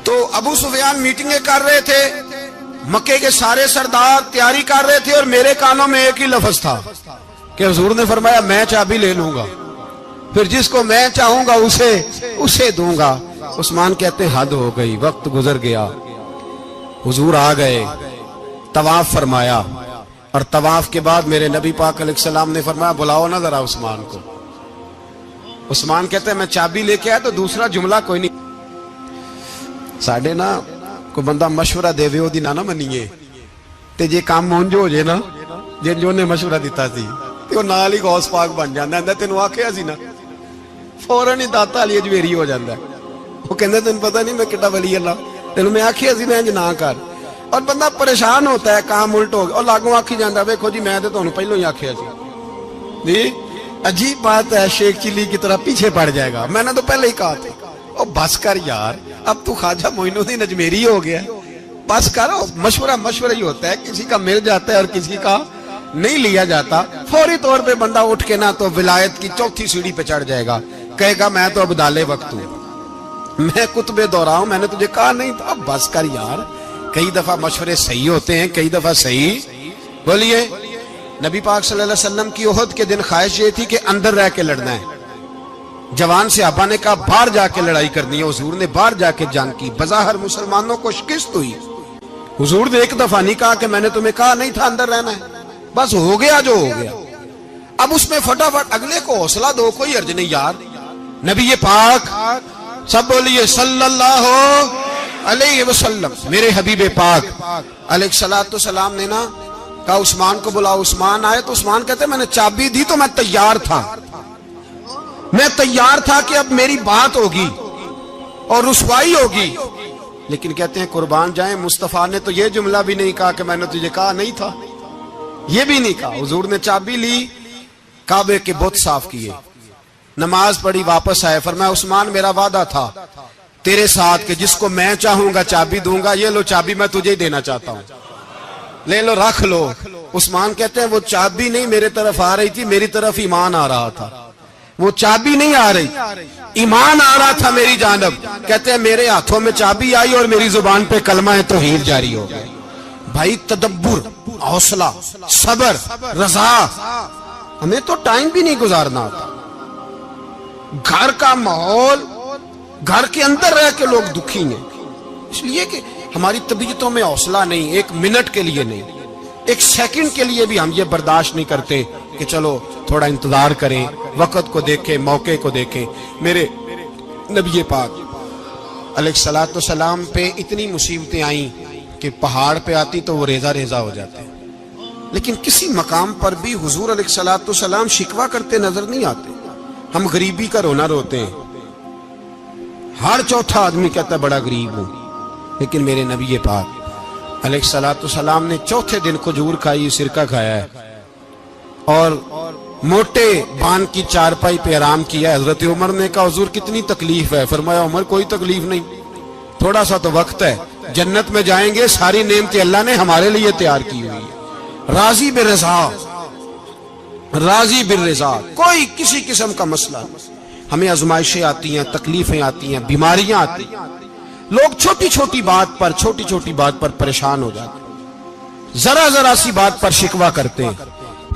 B: تو ابو سفیان میٹنگیں کر رہے تھے، مکے کے سارے سردار تیاری کر رہے تھے، اور میرے کانوں میں ایک ہی لفظ تھا کہ حضور نے فرمایا میں چابی لے لوں گا، پھر جس کو میں چاہوں گا اسے دوں گا. عثمان کہتے ہیں حد ہو گئی، وقت گزر گیا. حضور آ گئے، طواف فرمایا، اور طواف کے بعد میرے نبی پاک علیہ السلام نے فرمایا بلاؤ نا ذرا عثمان کو. عثمان کہتے ہیں میں چابی لے کے آیا تو دوسرا جملہ کوئی نہیں. ساڈے نا کوئی بندہ مشورہ دے وے اودی نہ منیے تے جے کام مونج ہو جے نا جن جو نے مشورہ دیتا سی تے او نال ہی غوث پاک بن جاندا ہے. تینوں آکھیا سی نا فوراً ہی داتا علی اجمیری ہو جاندا ہے. وہ کہندا تینوں پتہ نہیں میں کڈا ولی اللہ، تینوں میں آکھیا سی میں انج نہ کر. اور بندہ پریشان ہوتا ہے، کام الٹ ہو گیا اور لاگوں آکھی جاندا ویکھو جی میں تے تانوں پہلو ہی آکھیا سی. جی عجیب بات ہے، شیخ چلی کی طرح پیچھے پڑ جائے گا، میں نے تو پہلے ہی کہا تھا. او بس کر یار، اب تو خواجہ معین الدین اجمیری ہو گیا، بس کرو. مشورہ ہی ہوتا ہے، کسی کا مل جاتا ہے اور کسی کا نہیں لیا جاتا. فوری طور پہ بندہ اٹھ کے نا تو ولایت کی 4تھی سیڑھی پہ چڑھ جائے گا، کہے گا میں تو ابدال وقت ہوں، میں قطب دورہ ہوں، میں نے تجھے کہا نہیں تھا. اب بس کر یار. کئی دفعہ مشورے صحیح ہوتے ہیں، کئی دفعہ صحیح بولیے نبی پاک صلی اللہ علیہ وسلم کی احد کے دن خواہش یہ تھی کہ اندر رہ کے لڑنا ہے. جوان صحابہ نے کہا باہر جا کے لڑائی کرنی ہے. حضور نے باہر جا کے جنگ کی. بظاہر مسلمانوں کو شکست ہوئی. حضور نے ایک دفعہ نہیں کہا کہ میں نے تمہیں کہا نہیں تھا اندر رہنا ہے, بس ہو گیا جو ہو گیا. اب اس میں فٹافٹ اگلے کو حوصلہ دو, کوئی عرض نہیں یار. نبی پاک سب بولیے صلی اللہ علیہ وسلم, میرے حبیب پاک علیہ الصلوۃ والسلام نے نا کہا عثمان کو بلاؤ. عثمان آئے تو عثمان کہتے میں نے چابی دی تو میں تیار تھا, میں تیار تھا کہ اب میری بات ہوگی اور رسوائی ہوگی. لیکن کہتے ہیں قربان جائیں مصطفیٰ نے تو یہ جملہ بھی نہیں کہا کہ میں نے تجھے کہا نہیں تھا, یہ بھی نہیں کہا. حضور نے چابی لی, کعبے کے بت صاف کیے, نماز پڑھی, واپس آئے. فرمایا عثمان میرا وعدہ تھا تیرے ساتھ کہ جس کو میں چاہوں گا چابی دوں گا, یہ لو چابی میں تجھے ہی دینا چاہتا ہوں, لے لو رکھ لو. عثمان کہتے ہیں وہ چابی نہیں میرے طرف آ رہی تھی, میری طرف ایمان آ رہا تھا. وہ چابی نہیں آ رہی, ایمان آ رہا تھا میری جانب. کہتے ہیں میرے ہاتھوں میں چابی آئی اور میری زبان پہ کلمہ توحید جاری ہو گئی. بھائی تدبر, حوصلہ, صبر, رضا, ہمیں تو ٹائم بھی نہیں گزارنا ہوتا. گھر کا ماحول, گھر کے اندر رہ کے لوگ دکھی ہیں, اس لیے کہ ہماری طبیعتوں میں حوصلہ نہیں, ایک منٹ کے لیے نہیں, ایک سیکنڈ کے لیے بھی ہم یہ برداشت نہیں کرتے کہ چلو تھوڑا انتظار کریں, وقت کو دیکھیں, موقع کو دیکھیں. میرے نبی پاک علیہ الصلوۃ والسلام پہ اتنی مصیبتیں آئیں کہ پہاڑ پہ آتی تو وہ ریزہ ریزہ ہو جاتے, لیکن کسی مقام پر بھی حضور علیہ الصلوۃ والسلام شکوہ کرتے نظر نہیں آتے. ہم غریبی کا رونا روتے ہیں, ہر چوتھا آدمی کہتا ہے بڑا غریب ہوں, لیکن میرے نبی پاک علیہ الصلوۃ والسلام نے چوتھے دن کھجور کھائی, سرکہ کھایا ہے اور موٹے بان کی چارپائی پہ آرام کیا. حضرت عمر نے کہا حضور کتنی تکلیف ہے؟ فرمایا عمر کوئی تکلیف نہیں, تھوڑا سا تو وقت ہے, جنت میں جائیں گے, ساری نعمتیں اللہ نے ہمارے لیے تیار کی ہوئی ہے. راضی بالرضا, راضی بالرضا, کوئی کسی قسم کا مسئلہ نہیں. ہمیں آزمائشیں آتی ہیں, تکلیفیں آتی ہیں, بیماریاں آتی ہیں, لوگ چھوٹی چھوٹی بات پر پریشان ہو جاتے ہیں, ذرا ذرا سی بات پر شکوہ کرتے ہیں.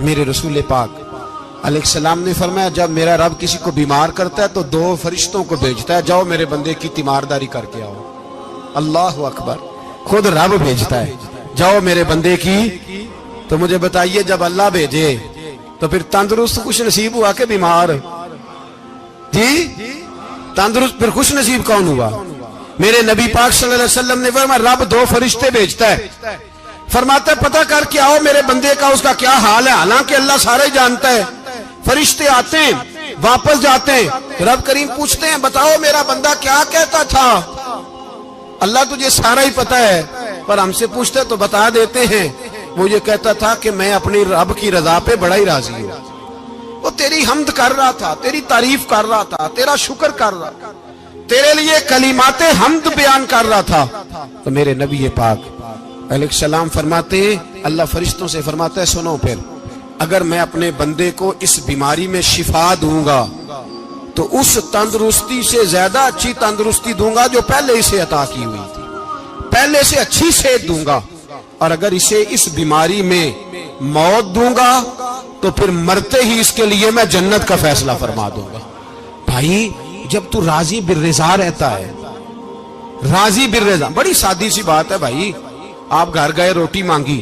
B: میرے رسول پاک علیہ السلام نے فرمایا جب میرا رب کسی کو بیمار کرتا ہے تو 2 فرشتوں کو بھیجتا ہے, جاؤ میرے بندے کی تیمارداری کر کے آؤ. اللہ اکبر, خود رب بھیجتا ہے, جاؤ میرے بندے کی. تو مجھے بتائیے جب اللہ بھیجے تو پھر تندرست خوش نصیب ہوا کہ بیمار؟ جی تندرست پھر خوش نصیب کون ہوا؟ میرے نبی پاک صلی اللہ علیہ وسلم نے فرمایا رب 2 فرشتے بھیجتا ہے, فرماتا ہے پتہ کر کے آؤ میرے بندے کا اس کا کیا حال ہے. حالانکہ اللہ سارا ہی جانتا ہے. فرشتے آتے ہیں, واپس جاتے ہیں, رب کریم پوچھتے ہیں بتاؤ میرا بندہ کیا کہتا تھا. اللہ تجھے سارا ہی پتہ ہے, پر ہم سے پوچھتے تو بتا دیتے ہیں. وہ یہ کہتا تھا کہ میں اپنی رب کی رضا پہ بڑا ہی راضی ہوں. وہ تیری حمد کر رہا تھا, تیری تعریف کر رہا تھا, تیرا شکر کر رہا تھا, تیرے لیے کلمات حمد بیان کر رہا تھا. تو میرے نبی پاک علیہ السلام فرماتے ہیں, اللہ فرشتوں سے فرماتا ہے سنو پھر اگر میں اپنے بندے کو اس بیماری میں شفا دوں گا تو اس تندرستی سے زیادہ اچھی تندرستی دوں گا جو پہلے اسے عطا کی ہوئی تھی, پہلے سے اچھی صحت دوں گا. اور اگر اسے اس بیماری میں موت دوں گا تو پھر مرتے ہی اس کے لیے میں جنت کا فیصلہ فرما دوں گا. بھائی جب تو راضی بالرضا رہتا ہے, راضی بالرضا, بڑی سادی سی بات ہے بھائی. آپ گھر گئے روٹی مانگی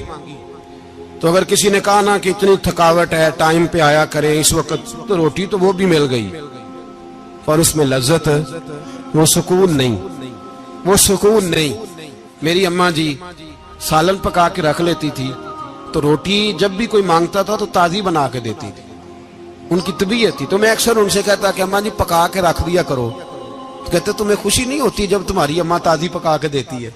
B: تو اگر کسی نے کہا نا کہ اتنی تھکاوٹ ہے ٹائم پہ آیا کریں اس وقت, تو روٹی تو وہ بھی مل گئی اور اس میں لذت, وہ سکون نہیں, وہ سکون نہیں. میری اماں جی سالن پکا کے رکھ لیتی تھی تو روٹی جب بھی کوئی مانگتا تھا تو تازی بنا کے دیتی تھی, ان کی طبیعت تھی. تو میں اکثر ان سے کہتا کہ اماں جی پکا کے رکھ دیا کرو. تو کہتے تمہیں خوشی نہیں ہوتی جب تمہاری اماں تازی پکا کے دیتی ہے؟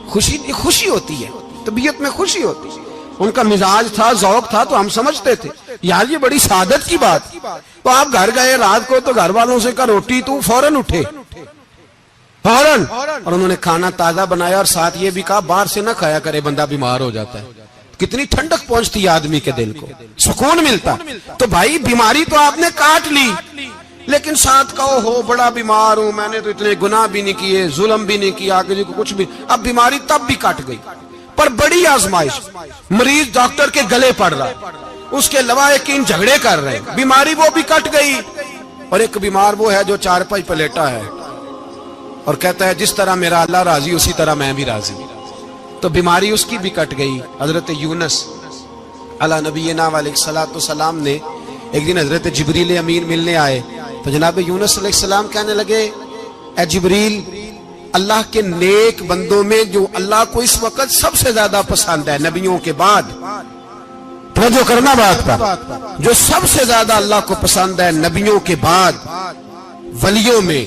B: خوشی ہوتی ہے, طبیعت میں خوشی ہوتی ہے. ان کا مزاج تھا, ذوق تھا, تو ہم سمجھتے تھے یار یہ بڑی سعادت کی بات. تو آپ گھر گئے رات کو تو گھر والوں سے کہا روٹی, تو فوراً اٹھے, فوراً, اور انہوں نے کھانا تازہ بنایا اور ساتھ یہ بھی کہا باہر سے نہ کھایا کرے بندہ بیمار ہو جاتا ہے. کتنی ٹھنڈک پہنچتی ہے آدمی کے دل کو, سکون ملتا. تو بھائی بیماری تو آپ نے کاٹ لی, لیکن ساتھ کہو ہو بڑا بیمار ہوں, میں نے تو اتنے گناہ بھی نہیں کیے, ظلم بھی نہیں کیا, کسی کو کچھ بھی. اب بیماری تب بھی کٹ گئی. پر بڑی آزمائش. مریض ڈاکٹر کے گلے پڑ رہا ہے, اس کے لواحقین جھگڑے کر رہے ہیں, بیماری وہ بھی کٹ گئی. اور ایک بیمار وہ ہے جو چارپائی پہ لیٹا ہے اور کہتا ہے جس طرح میرا اللہ راضی اسی طرح میں بھی راضی. تو بیماری اس کی بھی کٹ گئی. حضرت یونس علی نبینا علیہ الصلوۃ والسلام نے ایک دن حضرت جبریل امین ملنے آئے تو جناب یونس علیہ السلام کہنے لگے, اے جبریل, اللہ کے نیک بندوں میں جو اللہ کو اس وقت سب سے زیادہ پسند ہے نبیوں کے بعد, توجہ کرنا بات پر, جو سب سے زیادہ اللہ کو پسند ہے نبیوں کے بعد ولیوں میں,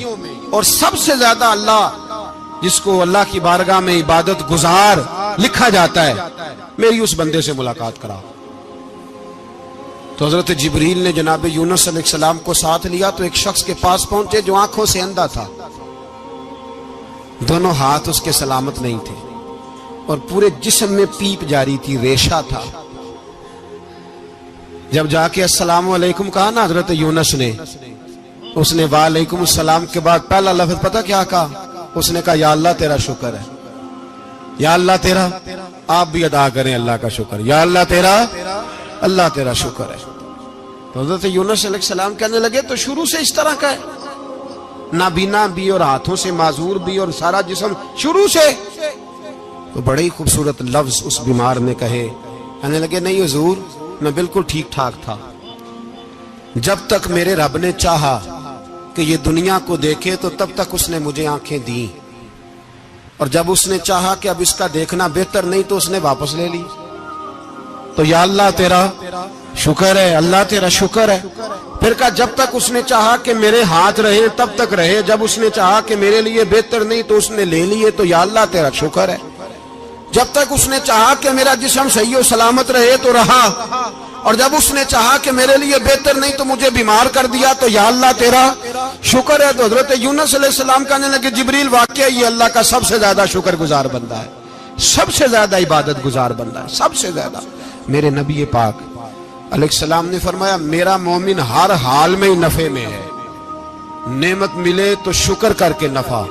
B: اور سب سے زیادہ اللہ جس کو اللہ کی بارگاہ میں عبادت گزار لکھا جاتا ہے, میری اس بندے سے ملاقات کرا. تو حضرت جبریل نے جناب یونس علیہ السلام کو ساتھ لیا تو ایک شخص کے پاس پہنچے جو آنکھوں سے اندھا تھا, دونوں ہاتھ اس کے سلامت نہیں تھے اور پورے جسم میں پیپ جاری تھی, ریشہ تھا. جب جا کے السلام علیکم کہا نا حضرت یونس نے, اس نے وعلیکم السلام کے بعد پہلا لفظ پتہ کیا کہا؟ اس نے کہا یا اللہ تیرا شکر ہے, یا اللہ تیرا, آپ بھی ادا کریں اللہ کا شکر, یا اللہ تیرا, اللہ تیرا شکر ہے. تو حضرت یونس علیہ السلام کہنے لگے تو شروع سے اس طرح کا ہے, نابینا بھی اور ہاتھوں سے معذور بھی اور سارا جسم شروع سے. تو بڑے ہی خوبصورت لفظ اس بیمار نے کہے, کہنے لگے نہیں حضور, میں بالکل ٹھیک ٹھاک تھا جب تک میرے رب نے چاہا کہ یہ دنیا کو دیکھے تو تب تک اس نے مجھے آنکھیں دیں, اور جب اس نے چاہا کہ اب اس کا دیکھنا بہتر نہیں تو اس نے واپس لے لی. تو یا اللہ تیرا شکر ہے, اللہ تیرا شکر ہے. پھر کہا جب تک اس نے چاہا کہ میرے ہاتھ رہے تب تک رہے, جب اس نے چاہا کہ میرے لیے بہتر نہیں تو اس نے لے لیے, تو یا اللہ تیرا شکر ہے. جب تک اس نے چاہا کہ میرا جسم صحیح و سلامت رہے تو رہا, اور جب اس نے چاہا کہ میرے لیے بہتر نہیں تو مجھے بیمار کر دیا, تو یا اللہ تیرا شکر ہے. تو حضرت یونس علیہ السلام کہنے لگے جبریل واقعہ یہ اللہ کا سب سے زیادہ شکر گزار بندہ ہے, سب سے زیادہ عبادت گزار بندہ ہے, سب سے زیادہ. میرے نبی پاک علیہ السلام نے فرمایا میرا مومن ہر حال میں ہی نفع میں ہے, نعمت ملے تو شکر کر کے نفع,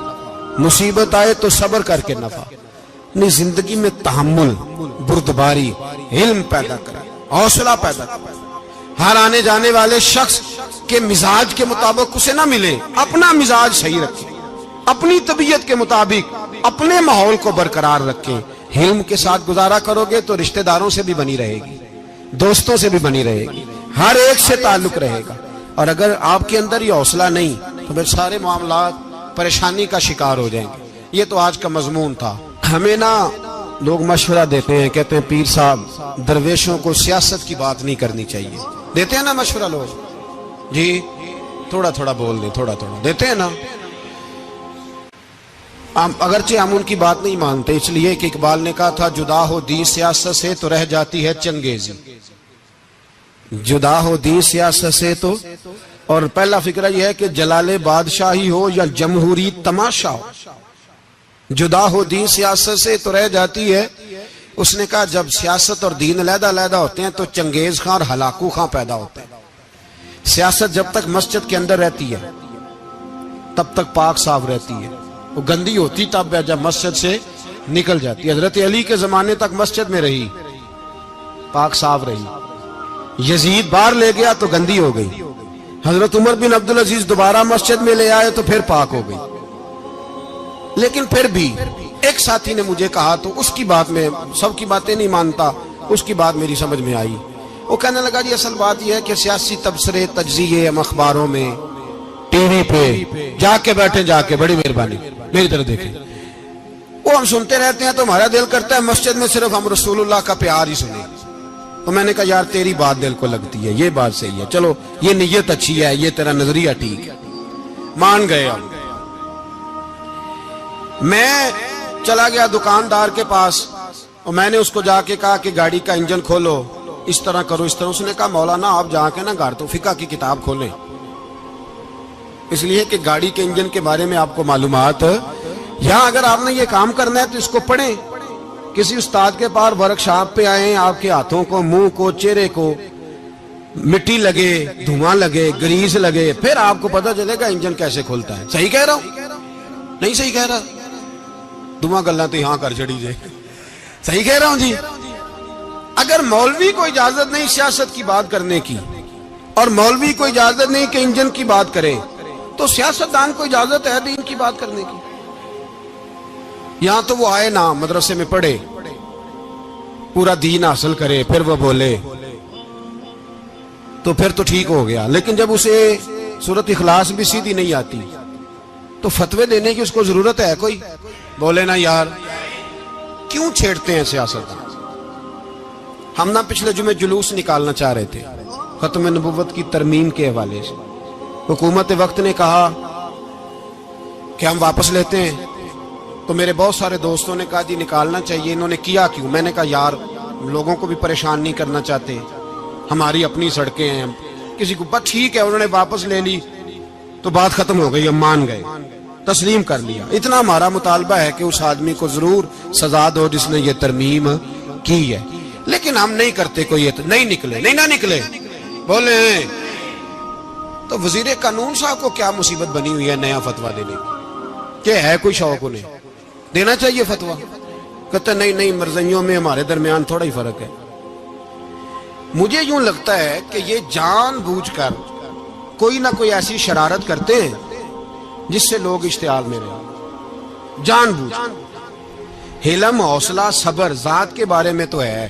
B: مصیبت آئے تو صبر کر کے نفع. اپنی زندگی میں تحمل, بردباری, علم پیدا کرے, حوصلہ پیدا کرے. ہر آنے جانے والے شخص کے مزاج کے مطابق اسے نہ ملے, اپنا مزاج صحیح رکھے, اپنی طبیعت کے مطابق اپنے ماحول کو برقرار رکھے. علم کے ساتھ گزارا کرو گے تو رشتہ داروں سے بھی بنی رہے گی, دوستوں سے بھی بنی رہے گی, ہر ایک سے تعلق رہے گا. اور اگر آپ کے اندر یہ حوصلہ نہیں تو پھر سارے معاملات پریشانی کا شکار ہو جائیں گے. یہ تو آج کا مضمون تھا. ہمیں نا لوگ مشورہ دیتے ہیں, کہتے ہیں پیر صاحب درویشوں کو سیاست کی بات نہیں کرنی چاہیے, دیتے ہیں نا مشورہ لوگ, جی تھوڑا تھوڑا بول دیں, تھوڑا تھوڑا دیتے ہیں نا. اگرچہ ہم ان کی بات نہیں مانتے, اس لیے کہ اقبال نے کہا تھا جدا ہو دین سیاست سے تو رہ جاتی ہے چنگیزی, جدا ہو دین سیاست سے تو. اور پہلا فکرہ یہ ہے کہ جلال بادشاہی ہو یا جمہوری تماشا ہو, جدا ہو دین سیاست سے تو رہ جاتی ہے. اس نے کہا جب سیاست اور دین علیحدہ علیحدہ ہوتے ہیں تو چنگیز خان اور ہلاکو خان پیدا ہوتے ہیں. سیاست جب تک مسجد کے اندر رہتی ہے تب تک پاک صاف رہتی ہے, وہ گندی ہوتی تب ہے جب مسجد سے نکل جاتی. حضرت علی کے زمانے تک مسجد میں رہی, پاک صاف رہی. یزید باہر لے گیا تو گندی ہو گئی. حضرت عمر بن عبدالعزیز دوبارہ مسجد میں لے آئے تو پھر پاک ہو گئی. لیکن پھر بھی ایک ساتھی نے مجھے کہا تو اس کی بات میں, سب کی باتیں نہیں مانتا, اس کی بات میری سمجھ میں آئی. وہ کہنے لگا جی اصل بات یہ ہے کہ سیاسی تبصرے تجزیے ہم اخباروں میں ٹی وی پہ جا کے بیٹھے, جا کے بڑی مہربانی میری طرف دیکھیں, وہ ہم سنتے رہتے ہیں تو ہمارا دل کرتا ہے مسجد میں صرف ہم رسول اللہ کا پیار ہی سنیں. تو میں نے کہا یار تیری بات دل کو لگتی ہے, یہ بات صحیح ہے, چلو یہ نیت اچھی ہے, یہ تیرا نظریہ ٹھیک ہے, مان گئے. ہم میں چلا گیا دکاندار کے پاس اور میں نے اس کو جا کے کہا کہ گاڑی کا انجن کھولو, اس طرح کرو, اس طرح. اس نے کہا مولانا آپ جا کے نا گھر تو فقہ کی کتاب کھولیں, اس لیے کہ گاڑی کے انجن کے بارے میں آپ کو معلومات, یہاں اگر آپ نے یہ کام کرنا ہے تو اس کو پڑھیں, کسی استاد کے پاس ورک شاپ پہ آئیں, آپ کے ہاتھوں کو, منہ کو, چہرے کو مٹی لگے, دھواں لگے, گریس لگے, پھر آپ کو پتہ چلے گا انجن کیسے کھلتا ہے. صحیح کہہ رہا ہوں نہیں صحیح کہہ رہا؟ دھواں گلا تو یہاں کر چڑی جائے, صحیح کہہ رہا ہوں جی؟ اگر مولوی کو اجازت نہیں سیاست کی بات کرنے کی اور مولوی کو اجازت نہیں کہ انجن کی بات کرے تو سیاستدان کو اجازت ہے دین کی بات کرنے کی؟ یہاں تو وہ آئے نا مدرسے میں پڑھے پورا دین حاصل کرے پھر وہ بولے تو پھر تو ٹھیک ہو گیا، لیکن جب اسے سورۃ اخلاص بھی سیدھی نہیں آتی تو فتوے دینے کی اس کو ضرورت ہے کوئی؟ بولے نا یار کیوں چھیڑتے ہیں سیاست؟ ہم نہ پچھلے جمعے جلوس نکالنا چاہ رہے تھے ختم نبوت کی ترمیم کے حوالے سے، حکومت وقت نے کہا کہ ہم واپس لیتے ہیں، تو میرے بہت سارے دوستوں نے کہا جی نکالنا چاہیے، انہوں نے کیا کیوں؟ میں نے کہا یار لوگوں کو بھی پریشان نہیں کرنا چاہتے، ہماری اپنی سڑکیں ہیں، کسی کو بس ٹھیک ہے، انہوں نے واپس لے لی تو بات ختم ہو گئی، ہم مان گئے، تسلیم کر لیا۔ اتنا ہمارا مطالبہ ہے کہ اس آدمی کو ضرور سزا دو جس نے یہ ترمیم کی ہے، لیکن ہم نہیں کرتے، کوئی نہیں نکلے، نہیں نہ نکلے بولے۔ تو وزیر قانون صاحب کو کیا مصیبت بنی ہوئی ہے نیا فتویٰ دینے کی؟ کہ ہے کوئی شوق انہیں دینا چاہیے فتویٰ؟ کہتے نہیں مرضیوں میں ہمارے درمیان تھوڑا ہی فرق ہے۔ مجھے یوں لگتا ہے کہ یہ جان بوجھ کر کوئی نہ کوئی ایسی شرارت کرتے ہیں جس سے لوگ اشتعال میں رہیں، جان بوجھ۔ حلم، حوصلہ، صبر ذات کے بارے میں تو ہے،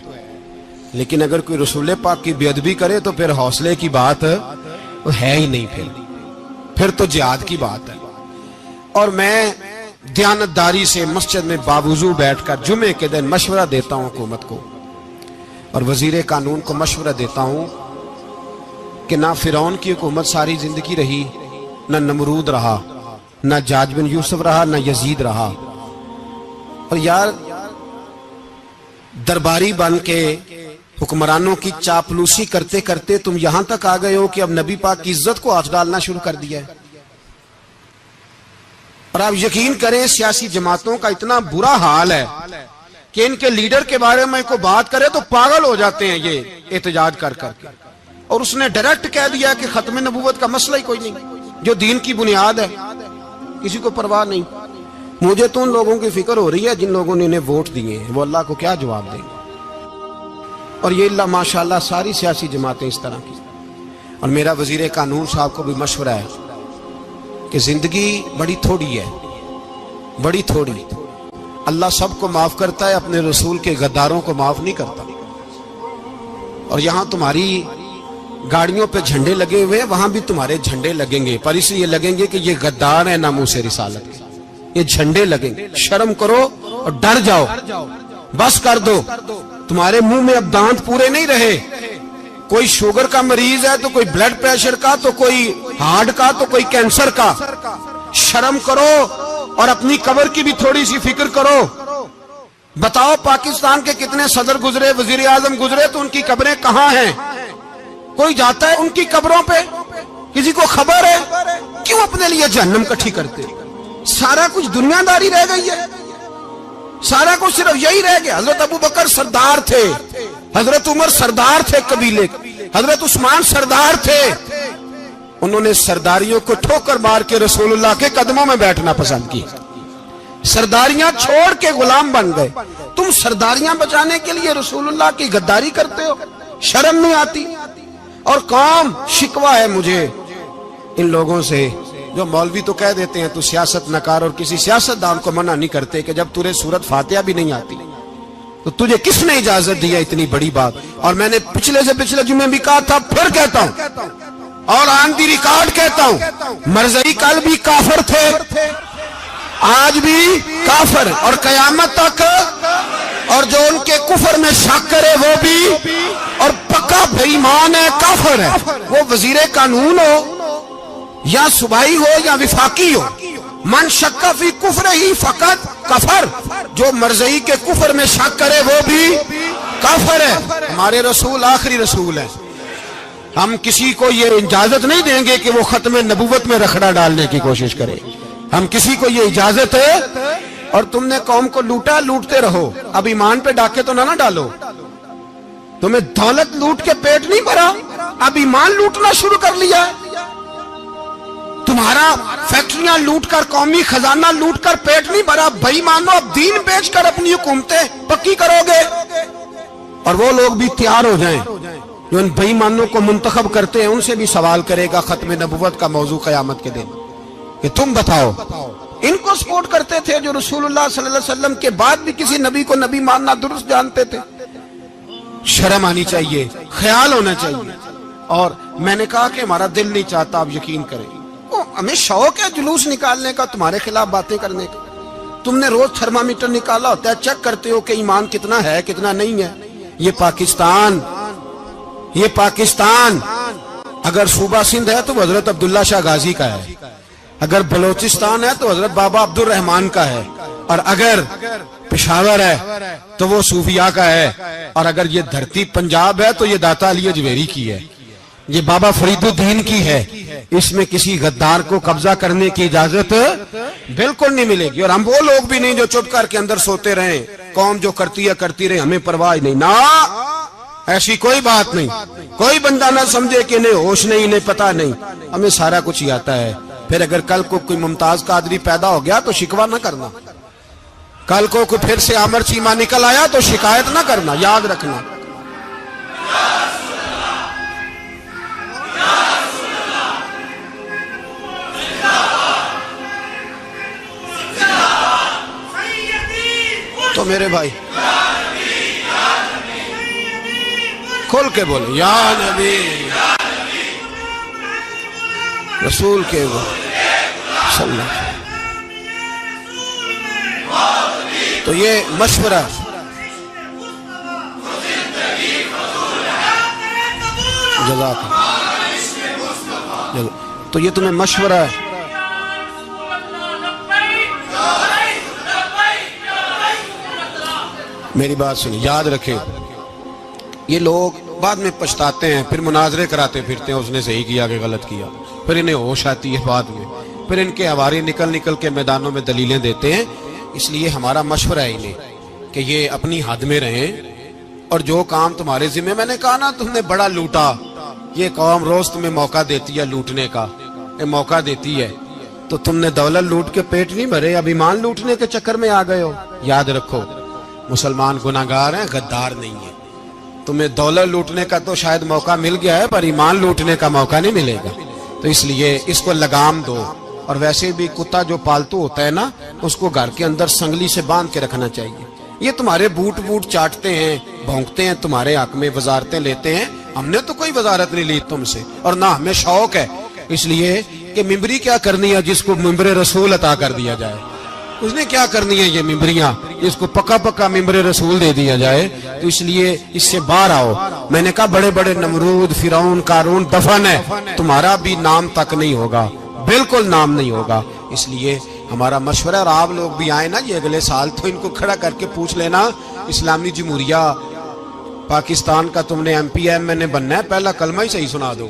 B: لیکن اگر کوئی رسول پاک کی بے ادبی کرے تو پھر حوصلے کی بات ہے ہی نہیں، پھر تو جہاد کی بات ہے۔ اور میں دیانتداری سے مسجد میں باوضو بیٹھ کر جمعے کے دن مشورہ دیتا ہوں حکومت کو اور وزیر قانون کو مشورہ دیتا ہوں کہ نہ فرعون کی حکومت ساری زندگی رہی، نہ نمرود رہا، نہ جاج بن یوسف رہا، نہ یزید رہا، اور یار درباری بن کے حکمرانوں کی چاپلوسی کرتے کرتے تم یہاں تک آ گئے ہو کہ اب نبی پاک کی عزت کو ہاتھ ڈالنا شروع کر دیا ہے۔ اور آپ یقین کریں سیاسی جماعتوں کا اتنا برا حال ہے کہ ان کے لیڈر کے بارے میں کوئی بات کرے تو پاگل ہو جاتے ہیں یہ احتجاج کر کر کے، اور اس نے ڈائریکٹ کہہ دیا کہ ختم نبوت کا مسئلہ ہی کوئی نہیں، جو دین کی بنیاد ہے، کسی کو پرواہ نہیں۔ مجھے تو ان لوگوں کی فکر ہو رہی ہے جن لوگوں نے انہیں ووٹ دیے ہیں، وہ اللہ کو کیا جواب دیں گے۔ اور یہ اللہ ماشاءاللہ ساری سیاسی جماعتیں اس طرح کی۔ اور میرا وزیر قانون صاحب کو بھی مشورہ ہے کہ زندگی بڑی تھوڑی ہے، بڑی تھوڑی، اللہ سب کو معاف کرتا ہے، اپنے رسول کے غداروں کو معاف نہیں کرتا۔ اور یہاں تمہاری گاڑیوں پہ جھنڈے لگے ہوئے ہیں، وہاں بھی تمہارے جھنڈے لگیں گے، پر اس لیے لگیں گے کہ یہ غدار ہیں ناموس رسالت کے، یہ جھنڈے لگیں گے۔ شرم کرو اور ڈر جاؤ، بس کر دو، تمہارے منہ میں اب دانت پورے نہیں رہے۔ کوئی شوگر کا مریض ہے تو کوئی بلڈ پریشر کا، تو کوئی ہارٹ کا، تو کوئی کینسر کا۔ شرم کرو اور اپنی قبر کی بھی تھوڑی سی فکر کرو۔ بتاؤ پاکستان کے کتنے صدر گزرے، وزیر اعظم گزرے، تو ان کی قبریں کہاں ہیں؟ کوئی جاتا ہے ان کی قبروں پہ؟ کسی کو خبر ہے؟ کیوں اپنے لیے جہنم کٹھی کرتے؟ سارا کچھ دنیا داری رہ گئی ہے، سارا کچھ صرف یہی رہ گیا۔ حضرت ابو بکر سردار تھے، حضرت عمر سردار تھے قبیلے، حضرت عثمان سردار تھے، انہوں نے سرداریوں کو ٹھوکر مار کے رسول اللہ کے قدموں میں بیٹھنا پسند کی، سرداریاں چھوڑ کے غلام بن گئے۔ تم سرداریاں بچانے کے لیے رسول اللہ کی غداری کرتے ہو، شرم نہیں آتی؟ اور قوم شکوہ ہے مجھے ان لوگوں سے جو مولوی تو کہہ دیتے ہیں تو سیاست نہ کر، اور کسی سیاستدان کو منع نہیں کرتے کہ جب تجھے سورت فاتحہ بھی نہیں آتی تو تجھے کس نے اجازت دی ہے اتنی بڑی بات؟ اور میں نے پچھلے سے پچھلے جمعے بھی کہا تھا، پھر کہتا ہوں اور آن دی ریکارڈ کہتا ہوں، مرزائی کل بھی کافر تھے، آج بھی کافر، اور قیامت تک، اور جو ان کے کفر میں شک کرے وہ بھی، اور پکا بے ایمان ہے، کافر ہے۔ وہ وزیر قانون ہو یا صوبائی ہو یا وفاقی ہو، من شک فی کفر ہی فقط کفر، جو مرزائی کے کفر میں شک کرے وہ بھی کافر ہے۔ ہمارے رسول آخری رسول ہے، ہم کسی کو یہ اجازت نہیں دیں گے کہ وہ ختم نبوت میں رکھڑا ڈالنے کی کوشش کرے، ہم کسی کو یہ اجازت ہے۔ اور تم نے قوم کو لوٹا، لوٹتے رہو، اب ایمان پہ ڈاکے تو نہ ڈالو۔ تمہیں دولت لوٹ کے پیٹ نہیں بھرا، اب ایمان لوٹنا شروع کر لیا ہے۔ تمہارا فیکٹریاں لوٹ کر، قومی خزانہ لوٹ کر پیٹ نہیں بھرا، بھائی مانو اب دین بیچ کر اپنی حکومتیں پکی کرو گے۔ اور وہ لوگ بھی تیار ہو جائیں جو ان بے ایمانوں کو منتخب کرتے ہیں، ان سے بھی سوال کرے گا ختم نبوت کا موضوع قیامت کے دن کہ تم بتاؤ، ان کو سپورٹ کرتے تھے جو رسول اللہ صلی اللہ علیہ وسلم کے بعد بھی کسی نبی کو نبی ماننا درست جانتے تھے۔ شرم آنی چاہیے، خیال ہونا چاہیے۔ اور میں نے کہا کہ ہمارا دل نہیں چاہتا، آپ یقین کریں، ہمیں شوق ہے جلوس نکالنے کا، تمہارے خلاف باتیں کرنے کا۔ تم نے روز تھرمامیٹر نکالا ہوتا ہے، چیک کرتے ہو کہ ایمان کتنا ہے کتنا نہیں ہے۔ یہ پاکستان اگر صوبہ سندھ ہے تو حضرت عبداللہ شاہ غازی کا ہے، اگر بلوچستان ہے تو حضرت بابا عبد الرحمان کا ہے، اور اگر پشاور ہے تو وہ صوفیاء کا ہے، اور اگر یہ دھرتی پنجاب ہے تو یہ داتا علی اجویری کی ہے، یہ بابا فرید الدین کی ہے۔ اس میں کسی غدار کو قبضہ کرنے کی اجازت بالکل نہیں ملے گی۔ اور ہم وہ لوگ بھی نہیں جو چپ کر کے اندر سوتے رہیں، قوم جو کرتی ہے کرتی رہے، ہمیں پرواہ نہیں، نہ ایسی کوئی بات نہیں۔ کوئی بندہ نہ سمجھے کہ انہیں ہوش نہیں، انہیں پتہ نہیں، ہمیں سارا کچھ ہی آتا ہے۔ پھر اگر کل کو کوئی ممتاز قادری پیدا ہو گیا تو شکوہ نہ کرنا، کل کو کوئی پھر سے عامر چیمہ نکل آیا تو شکایت نہ کرنا، یاد رکھنا۔ تو میرے بھائی کھول کے بولے یا نبی رسول کے وہ صلی اللہ۔ تو یہ مشورہ، جزاک اللہ، تو یہ تمہیں مشورہ ہے۔ میری بات سنیں، یاد رکھیں، یہ لوگ بعد میں پچھتاتے ہیں، پھر مناظرے کراتے پھرتے ہیں، اس نے صحیح کیا کہ غلط کیا، پھر انہیں ہوش آتی ہے بعد میں، پھر ان کے ہواری نکل نکل کے میدانوں میں دلیلیں دیتے ہیں۔ اس لیے ہمارا مشورہ ہے انہیں کہ یہ اپنی حد میں رہیں، اور جو کام تمہارے ذمہ، میں نے کہا نا تم نے بڑا لوٹا، یہ قوم روز تمہیں موقع دیتی ہے لوٹنے کا، یہ موقع دیتی ہے، تو تم نے دولت لوٹ کے پیٹ نہیں بھرے، اب ایمان لوٹنے کے چکر میں آ گئے ہو۔ یاد رکھو، مسلمان گناہگار ہیں، غدار نہیں ہیں۔ تمہیں دولت لوٹنے کا تو شاید موقع مل گیا ہے، پر ایمان لوٹنے کا موقع نہیں ملے گا، تو اس لیے اس کو لگام دو۔ اور ویسے بھی کتا جو پالتو ہوتا ہے نا، اس کو گھر کے اندر سنگلی سے باندھ کے رکھنا چاہیے۔ یہ تمہارے بوٹ چاٹتے ہیں، بھونکتے ہیں، تمہارے حق میں وزارتیں لیتے ہیں، ہم نے تو کوئی وزارت نہیں لی تم سے، اور نہ ہمیں شوق ہے، اس لیے کہ ممبری کیا کرنی ہے جس کو ممبر رسول عطا کر دیا جائے، اس نے کیا کرنی ہے یہ ممبریاں جس کو پکا ممبر رسول دے دیا جائے، تو اس لیے اس سے باہر آؤ۔ میں نے کہا بڑے بڑے نمرود، فرعون، قارون دفن ہے، تمہارا بھی نام تک نہیں ہوگا، بالکل نام نہیں ہوگا۔ اس لیے ہمارا مشورہ، اور آپ لوگ بھی آئے نا یہ اگلے سال، تو ان کو کھڑا کر کے پوچھ لینا، اسلامی جمہوریہ پاکستان کا تم نے ایم پی ایم میں نے بننا ہے، پہلا کلمہ ہی صحیح سنا دو،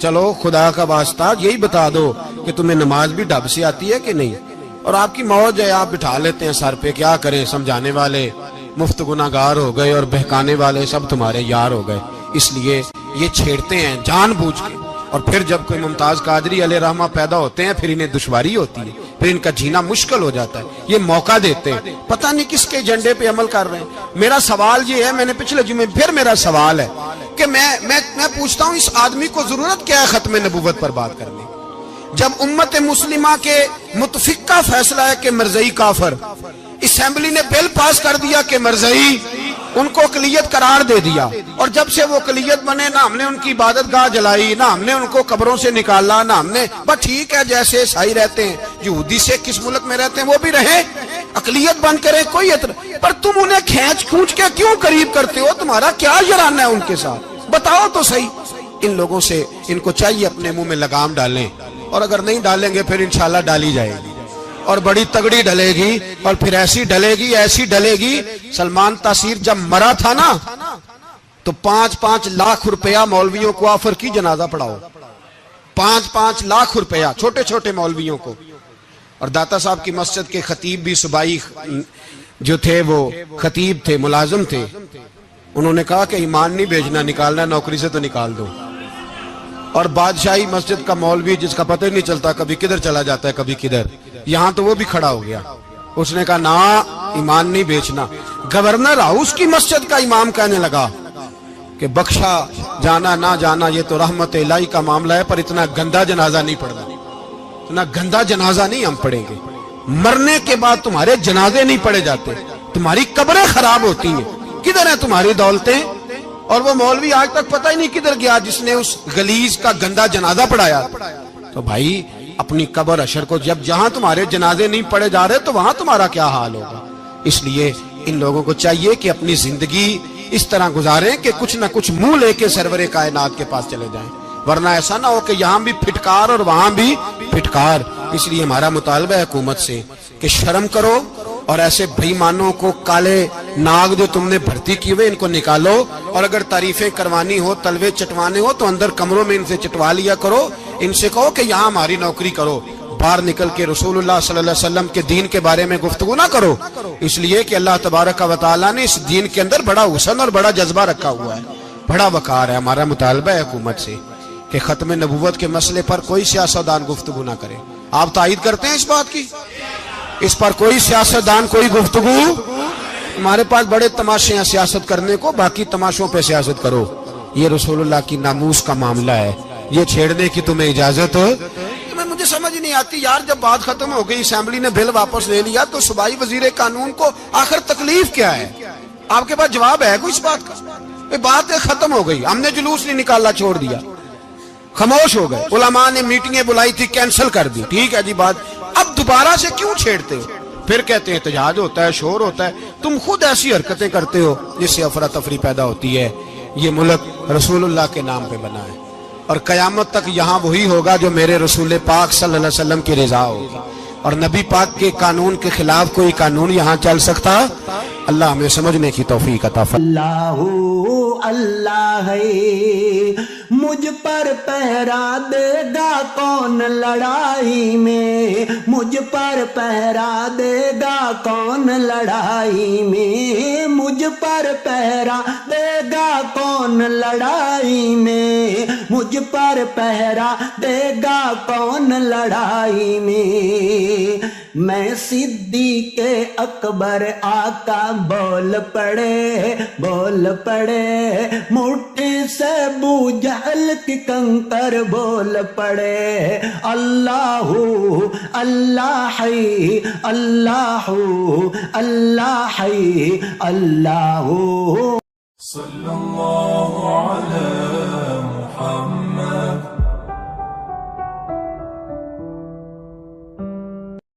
B: چلو خدا کا واسطہ یہی بتا دو کہ تمہیں نماز بھی ڈھب سے آتی ہے کہ نہیں، اور آپ کی موج ہے، آپ بٹھا لیتے ہیں سر پہ، کیا کریں، سمجھانے والے مفت گناہگار ہو گئے اور بہکانے والے سب تمہارے یار ہو گئے، اس لیے یہ چھیڑتے ہیں جان بوجھ کے۔ اور پھر جب کوئی ممتاز قادری علیہ رحمہ پیدا ہوتے ہیں، پھر انہیں دشواری ہوتی ہے، پھر ان کا جینا مشکل ہو جاتا ہے، یہ موقع دیتے ہیں، پتہ نہیں کس کے ایجنڈے پہ عمل کر رہے ہیں۔ میرا سوال یہ ہے، میں نے پچھلے جمعے پھر میرا سوال ہے کہ میں پوچھتا ہوں، اس آدمی کو ضرورت کیا ہے ختم نبوت پر بات کرنے؟ جب امت مسلمہ کے متفق کا فیصلہ ہے کہ مرزائی کافر، اسمبلی نے بل پاس کر دیا کہ مرزائی، ان کو اقلیت قرار دے دیا، اور جب سے وہ اقلیت بنے، نہ ہم نے ان کی عبادت گاہ جلائی، نہ ہم نے ان کو قبروں سے نکالا، نہ ہم نے، بس ٹھیک ہے جیسے عیسائی رہتے ہیں، یہودی سے کس ملک میں رہتے ہیں وہ بھی رہیں، اقلیت بن کرے، کوئی اعتراض، پر تم انہیں کھینچ کھونچ کے کیوں قریب کرتے ہو؟ تمہارا کیا جرانہ ہے ان کے ساتھ؟ بتاؤ تو صحیح۔ ان لوگوں سے ان کو چاہیے اپنے منہ میں لگام ڈالیں، اور اگر نہیں ڈالیں گے پھر انشاءاللہ ڈالی جائے گی، اور بڑی تگڑی ڈلے گی، اور پھر ایسی ڈلے گی۔ سلمان تاثیر جب مرا تھا نا تو 5-5 لاکھ روپیہ مولویوں کو آفر کی جنازہ پڑھاؤ، 5-5 لاکھ روپیہ چھوٹے چھوٹے مولویوں کو۔ اور داتا صاحب کی مسجد کے خطیب بھی صوبائی جو تھے، وہ خطیب تھے، ملازم تھے، انہوں نے کہا کہ ایمان نہیں بھیجنا، نکالنا نوکری سے تو نکال دو، اور بادشاہی مسجد کا مولوی جس کا پتہ ہی نہیں چلتا کبھی کدھر چلا جاتا ہے کبھی کدھر، یہاں تو وہ بھی کھڑا ہو گیا. اس نے کہا نا ایمان نہیں بیچنا. گورنر ہاؤس کی مسجد کا امام کہنے لگا کہ بخشا جانا نہ جانا یہ تو رحمت الہی کا معاملہ ہے، پر اتنا گندا جنازہ نہیں پڑھنا، اتنا گندا جنازہ نہیں ہم پڑھیں گے. مرنے کے بعد تمہارے جنازے نہیں پڑھے جاتے، تمہاری قبریں خراب ہوتی ہیں، کدھر ہیں تمہاری دولتیں؟ اور وہ مولوی آج تک پتہ ہی نہیں کدھر گیا جس نے اس غلیظ کا گندا جنازہ پڑھایا. تو بھائی اپنی قبر اشر کو، جب جہاں تمہارے جنازے نہیں پڑھے جا رہے تو وہاں تمہارا کیا حال ہوگا. اس لیے ان لوگوں کو چاہیے کہ اپنی زندگی اس طرح گزاریں کہ کچھ نہ کچھ منہ لے کے سرور کائنات کے پاس چلے جائیں، ورنہ ایسا نہ ہو کہ یہاں بھی پھٹکار اور وہاں بھی پھٹکار. اس لیے ہمارا مطالبہ ہے حکومت سے کہ شرم کرو اور ایسے بے ایمانوں کو، کالے ناگ جو تم نے بھرتی کیے ہوئے ان کو نکالو، اور اگر تعریفیں کروانی ہو، تلوے چٹوانے ہو تو اندر کمروں میں ان سے چٹوا لیا کرو. ان سے کہو کہ یہاں ہماری نوکری کرو، باہر نکل کے رسول اللہ صلی اللہ علیہ وسلم کے دین کے بارے میں گفتگو نہ کرو. اس لیے کہ اللہ تبارک و تعالیٰ نے اس دین کے اندر بڑا حسن اور بڑا جذبہ رکھا ہوا ہے، بڑا وقار ہے. ہمارا مطالبہ ہے حکومت سے کہ ختم نبوت کے مسئلے پر کوئی سیاستدان گفتگو نہ کرے. آپ تائید کرتے ہیں اس بات کی؟ اس پر کوئی سیاستدان کوئی گفتگو؟ ہمارے پاس بڑے تماشے ہیں سیاست کرنے کو، باقی تماشوں پہ سیاست کرو. یہ رسول اللہ کی ناموس کا معاملہ ہے، یہ چھیڑنے کی تمہیں اجازت ہو؟ مجھے سمجھ نہیں آتی یار، جب بات ختم ہو گئی، اسمبلی نے بل واپس لے لیا، تو صوبائی وزیر قانون کو آخر تکلیف کیا ہے؟ آپ کے پاس جواب ہے کوئی اس بات کا؟ یہ بات ختم ہو گئی، ہم نے جلوس نہیں نکالنا، چھوڑ دیا، خاموش ہو گئے. علماء نے میٹنگیں بلائی تھی، کینسل کر دی، ٹھیک ہے جی بات. اب دوبارہ سے کیوں چھیڑتے ہو؟ پھر کہتے ہیں احتجاج ہوتا ہے، شور ہوتا ہے. تم خود ایسی حرکتیں کرتے ہو جس سے افراتفری پیدا ہوتی ہے. یہ ملک رسول اللہ کے نام پہ بنا ہے، اور قیامت تک یہاں وہی ہوگا جو میرے رسول پاک صلی اللہ علیہ وسلم کی رضا ہوگی، اور نبی پاک کے قانون کے خلاف کوئی قانون یہاں چل سکتا؟ اللہ ہمیں سمجھنے کی توفیق عطا فرمائے.
C: اللہ اللہ ہے، مجھ پر پہرا دے گا کون لڑائی میں، مجھ پر پہرا دے گا کون لڑائی میں، مجھ پر پہرا دے گا کون لڑائی میں، مجھ پر پہرا دے گا کون لڑائی میں. میں صدیق اکبر آقا بول پڑے مٹھی سے ابو جہل کی کنکر بول پڑے. اللہ اللہ ہے، اللہ اللہ ہے، اللہ.
A: صلی اللہ علی محمد.